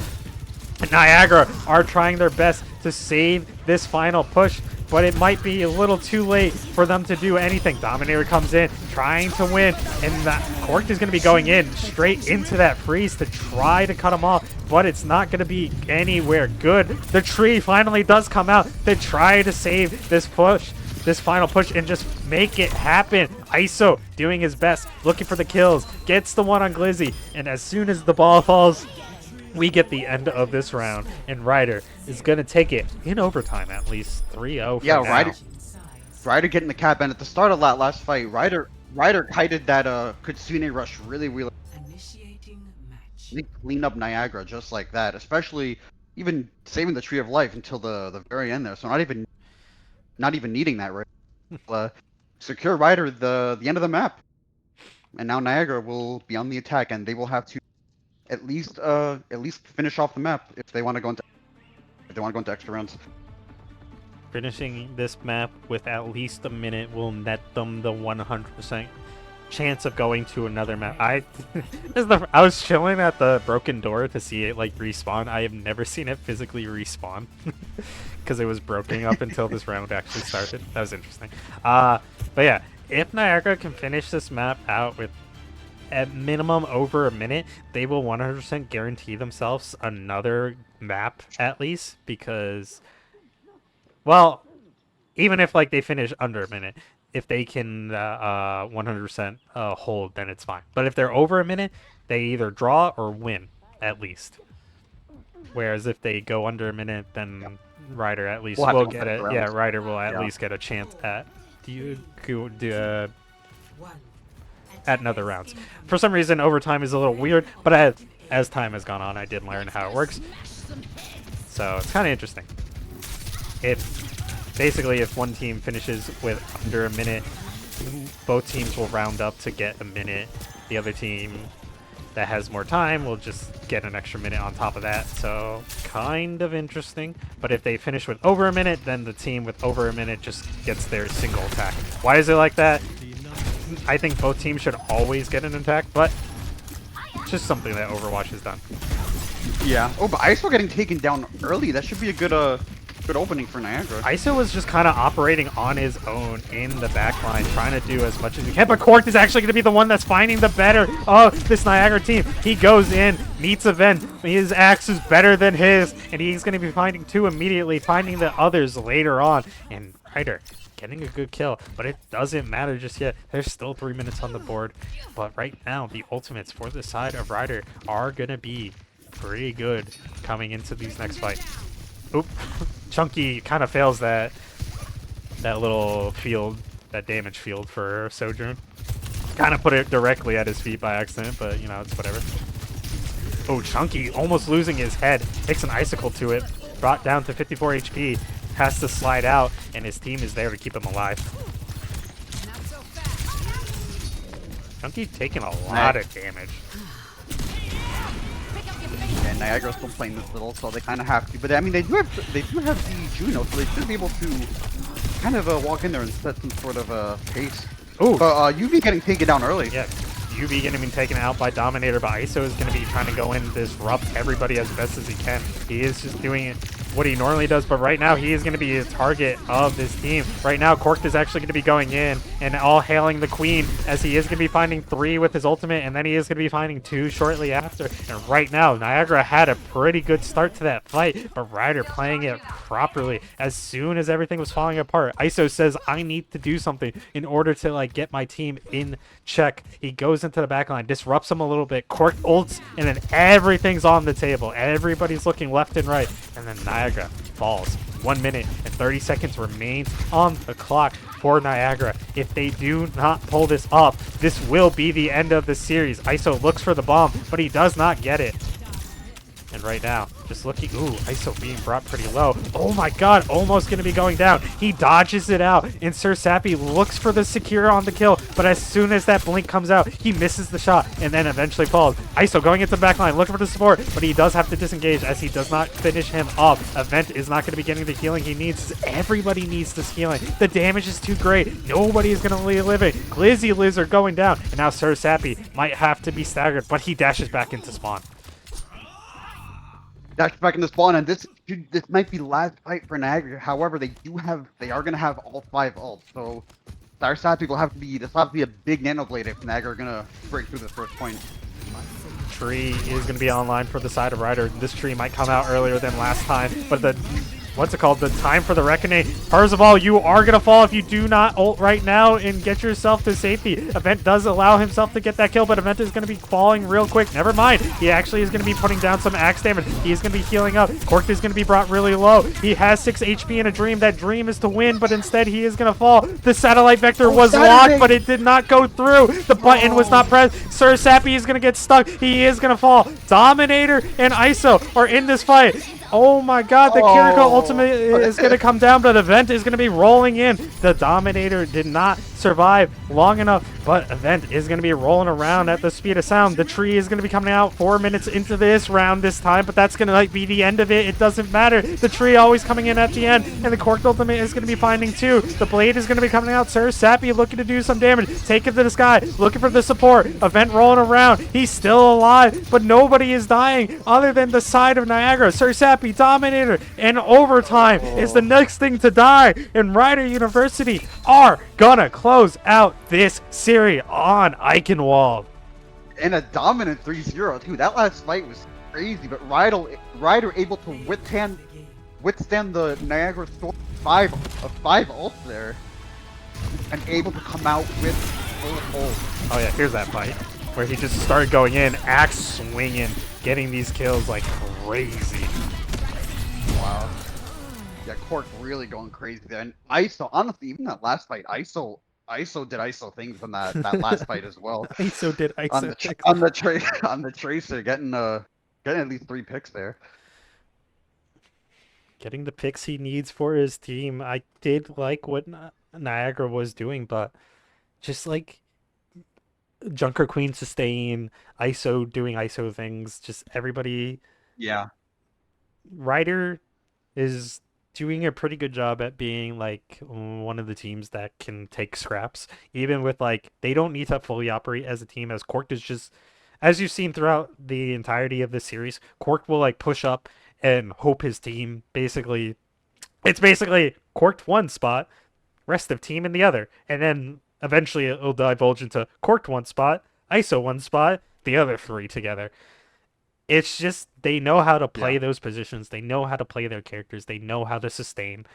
Niagara are trying their best to save this final push, but it might be a little too late for them to do anything. Dominator comes in, trying to win, and Cork is going to be going in straight into that freeze to try to cut him off, but it's not going to be anywhere good. The tree finally does come out to try to save this push, this final push, and just make it happen. ISO doing his best, looking for the kills, gets the one on Glizzy, and as soon as the ball falls, we get the end of this round, and Ryder is going to take it in overtime, at least 3-0 for Yeah, now. Ryder getting the cap, and at the start of that last fight, Ryder kited that Kitsune rush really Initiating match. clean up Niagara just like that, especially even saving the Tree of Life until the very end there. So not even needing that right. Secure Ryder the end of the map, and now Niagara will be on the attack, and they will have to at least finish off the map if they want to go into extra rounds. Finishing this map with at least a minute will net them the 100% chance of going to another map. I was chilling at the broken door to see it like respawn. I have never seen it physically respawn because it was broken up until this round actually started. That was interesting. But yeah, if Niagara can finish this map out with at minimum over a minute, they will 100% guarantee themselves another map at least, because, well, even if like they finish under a minute, if they can 100% hold, then it's fine. But if they're over a minute, they either draw or win at least. Whereas if they go under a minute, then Ryder at least will get it. Yeah, Ryder will at least get a chance at at another rounds. For some reason, overtime is a little weird, but as time has gone on, I did learn how it works. So it's kind of interesting. If one team finishes with under a minute, both teams will round up to get a minute. The other team that has more time will just get an extra minute on top of that. So kind of interesting. But if they finish with over a minute, then the team with over a minute just gets their single attack. Why is it like that? I think both teams should always get an attack, but it's just something that Overwatch has done. Yeah. Oh, but ISO getting taken down early. That should be a good opening for Niagara. ISO was just kind of operating on his own in the backline, trying to do as much as he can. But Cork is actually going to be the one that's finding the better of this Niagara team. He goes in, meets a vent. His axe is better than his, and he's going to be finding two immediately, finding the others later on. And Ryder getting a good kill, but it doesn't matter just yet. There's still 3 minutes on the board. But right now, the ultimates for the side of Ryder are going to be pretty good coming into these next fights. Oop. Chunky kind of fails that little field, that damage field for Sojourn. Kind of put it directly at his feet by accident, but you know, it's whatever. Oh, Chunky almost losing his head. Takes an icicle to it. Brought down to 54 HP. Has to slide out, and his team is there to keep him alive. Chunky taking a lot of damage. And Niagara's still playing this little, so they kind of have to. But I mean, they do have the Juno, so they should be able to kind of walk in there and set some sort of pace. Ooh. But UV getting taken down early. Yeah, UV going to be taken out by Dominator, but ISO is going to be trying to go in and disrupt everybody as best as he can. He is just doing it what he normally does, but right now he is going to be a target of this team. Right now, Cork is actually going to be going in and all hailing the Queen, as he is going to be finding 3 with his ultimate, and then he is going to be finding 2 shortly after. And right now, Niagara had a pretty good start to that fight, but Ryder playing it properly. As soon as everything was falling apart, ISO says, I need to do something in order to like get my team in check. He goes into the backline, disrupts him a little bit, Cork ults, and then everything's on the table. Everybody's looking left and right, and then Niagara falls. 1 minute and 30 seconds remains on the clock for Niagara. If they do not pull this off, this will be the end of the series. ISO looks for the bomb, but he does not get it. And right now, just looking, ooh, ISO being brought pretty low. Oh my god, almost going to be going down. He dodges it out, and Sir Sappy looks for the secure on the kill, but as soon as that blink comes out, he misses the shot, and then eventually falls. ISO going into the back line, looking for the support, but he does have to disengage as he does not finish him off. Event is not going to be getting the healing he needs. Everybody needs this healing. The damage is too great. Nobody is going to live it. Glizzy Liz are going down, and now Sir Sappy might have to be staggered, but he dashes back into spawn. Dash back in the spawn, and this might be the last fight for Niagara. However, they are gonna have all 5 ults, so Star Sappy will have to be a big nano blade if Niagara are gonna break through the first point. Tree is going to be online for the side of Ryder. This tree might come out earlier than last time, but the what's it called? The time for the reckoning. Parzival, you are going to fall if you do not ult right now and get yourself to safety. Event does allow himself to get that kill, but Event is going to be falling real quick. Never mind. He actually is going to be putting down some axe damage. He is going to be healing up. Cork is going to be brought really low. He has 6 HP in a dream. That dream is to win, but instead he is going to fall. The satellite vector was locked, but it did not go through. The button was not pressed. Sir Sappy is going to get stuck. He is going to fall. Dominator and ISO are in this fight. Oh my god, the Kiriko ultimate is going to come down, but Event is going to be rolling in. The Dominator did not survive long enough, but Event is going to be rolling around at the speed of sound. The tree is going to be coming out 4 minutes into this round this time, but that's going to be the end of it. It doesn't matter. The tree always coming in at the end, and the Cork ultimate is going to be finding 2. The blade is going to be coming out. Sir Sappy looking to do some damage. Take it to the sky, looking for the support. Event rolling around. He's still alive, but nobody is dying other than the side of Niagara. Sir Sappy, Dominator, and Overtime is the next thing to die, and Rider University are gonna close out this series on Eichenwald. And a dominant 3-0 too. That last fight was crazy, but Ryder able to withstand the Niagara Storm 5 ult there, and able to come out with full ult. Oh yeah, here's that fight where he just started going in, axe swinging, getting these kills like crazy. Wow. Yeah, Cork really going crazy there. And ISO, honestly, even that last fight, ISO did ISO things on that last fight as well. ISO did ISO things. on the tracer, getting at least 3 picks there. Getting the picks he needs for his team. I did like what Niagara was doing, but just like Junker Queen sustain, ISO doing ISO things, just everybody. Yeah. Ryder is doing a pretty good job at being like one of the teams that can take scraps, even with like they don't need to fully operate as a team, as Cork is just, as you've seen throughout the entirety of this series, Cork will like push up and hope his team basically, it's basically Corked one spot, rest of team in the other, and then eventually it'll divulge into Corked one spot, ISO one spot, the other 3 together. It's just they know how to play those positions. They know how to play their characters. They know how to sustain.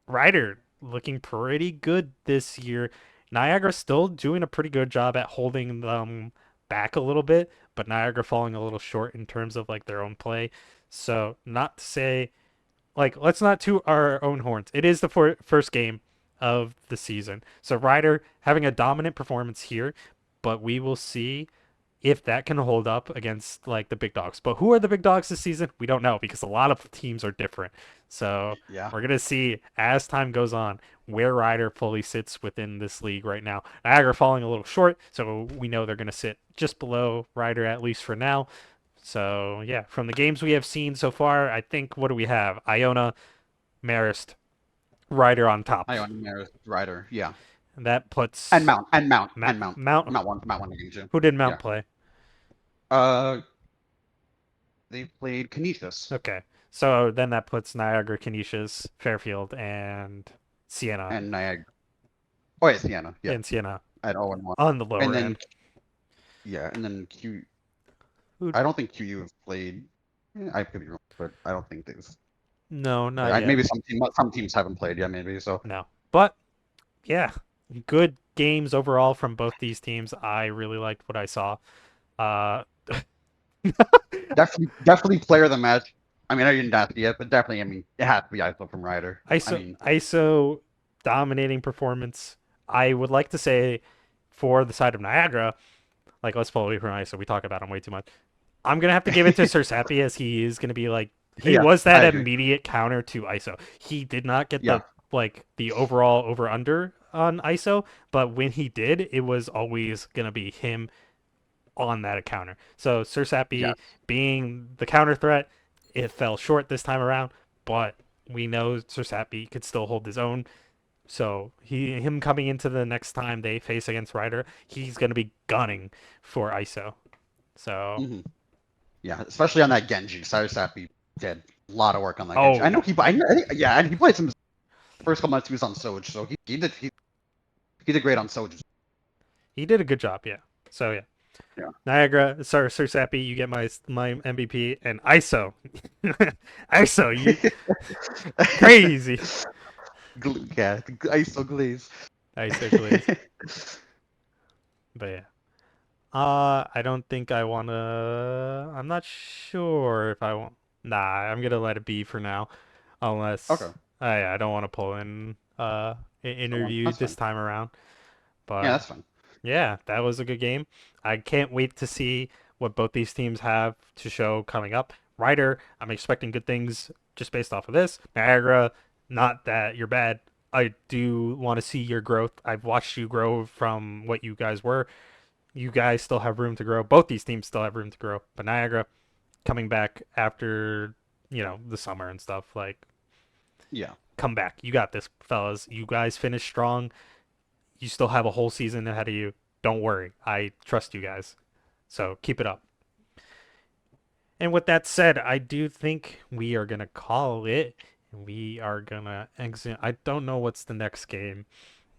Ryder looking pretty good this year. Niagara still doing a pretty good job at holding them back a little bit, but Niagara falling a little short in terms of like their own play. So not to say, like, let's not toot our own horns. It is the first game of the season. So Ryder having a dominant performance here, but we will see if that can hold up against like the big dogs. But who are the big dogs this season? We don't know, because a lot of teams are different. So we're going to see as time goes on where Ryder fully sits within this league right now. Niagara falling a little short, so we know they're going to sit just below Ryder, at least for now. So yeah, from the games we have seen so far, I think, what do we have? Iona, Marist, Ryder on top. Iona, Marist, Ryder, yeah. And that puts... And Mount. Mount Mount against you. Who did Mount play? They played Canisius. Okay. So then that puts Niagara, Canisius, Fairfield, and Siena. And Niagara. Oh, yeah, Siena. Yeah. And Siena. At 0-1. On the lower and then, end. Yeah, and then Q... I don't think QU have played... I could be wrong, but I don't think they've... No, not yet. Maybe some teams haven't played yet, maybe, so... No. But, yeah. Good games overall from both these teams. I really liked what I saw. Definitely player of the match. I mean, I didn't ask yet, but definitely, I mean, it has to be ISO from Ryder. ISO dominating performance. I would like to say for the side of Niagara, like, let's pull away from ISO. We talk about him way too much. I'm going to have to give it to Sir Sappy, as he is going to be like, he was that immediate counter to ISO. He did not get the overall over-under on ISO, but when he did, it was always going to be him on that counter. So Sir Sappy being the counter threat, it fell short this time around, but we know Sir Sappy could still hold his own. So him coming into the next time they face against Ryder, he's going to be gunning for ISO. So yeah, especially on that Genji. Sir Sappy did a lot of work on that Genji. I know and he played some first couple months he was on Soj, so he did great on Soj. He did a good job, yeah. So yeah. Yeah. Niagara, Sir Sappy, you get my MVP, and ISO, ISO, you crazy, Yeah, ISO glaze. ISO glaze. But yeah, I don't think I wanna. I'm not sure if I want. Nah, I'm gonna let it be for now, Okay, unless I don't want to pull in an interview that's this fine. time around. Yeah, But that's fine. yeah, that was a good game. I can't wait to see what both these teams have to show coming up. Ryder, I'm expecting good things just based off of this. Niagara, not that you're bad. I do want to see your growth. I've watched you grow from what you guys were. You guys still have room to grow. Both these teams still have room to grow. But Niagara coming back after, the summer and stuff, like, Yeah. come back. You got this, fellas. You guys finish strong. You still have a whole season ahead of you. Don't worry. I trust you guys. So keep it up. And with that said, I do think we are going to call it. We are going to exit. I don't know what's the next game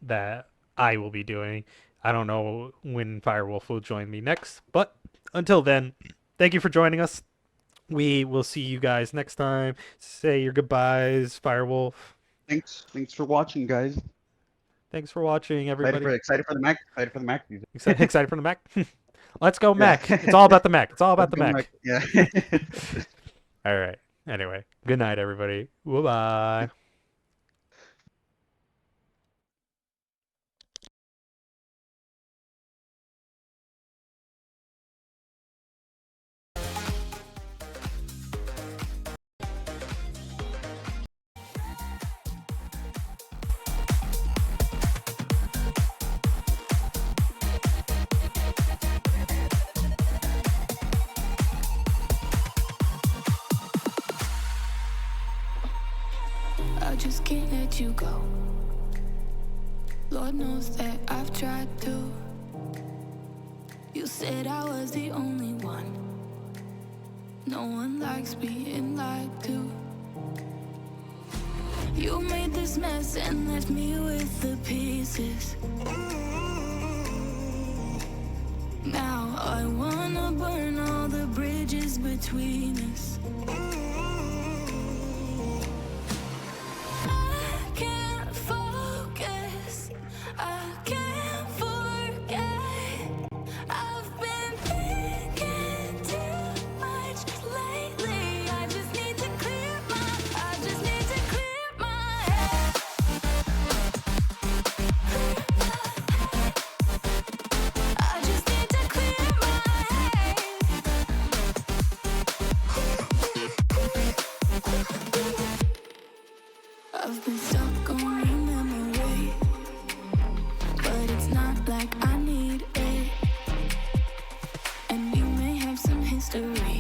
that I will be doing. I don't know when Firewolf will join me next. But until then, thank you for joining us. We will see you guys next time. Say your goodbyes, Firewolf. Thanks for watching, guys. Thanks for watching, everybody. Excited for the Mac. Excited for the Mac season. Excited for the Mac? Let's go, Yeah. Mac. It's all about the Mac. It's all about the Let's go, Mac. Yeah. All right. Anyway, good night, everybody. Bye-bye. I just can't let you go. Lord knows that I've tried to. You said I was the only one. No one likes being lied to. You made this mess and left me with the pieces. Now I wanna burn all the bridges between us. I can't focus, I can't forget. I've been thinking too much lately. I just need to clear my head. I just need to clear my head. I've been stuck on your memory, but it's not like I need it. And you may have some history.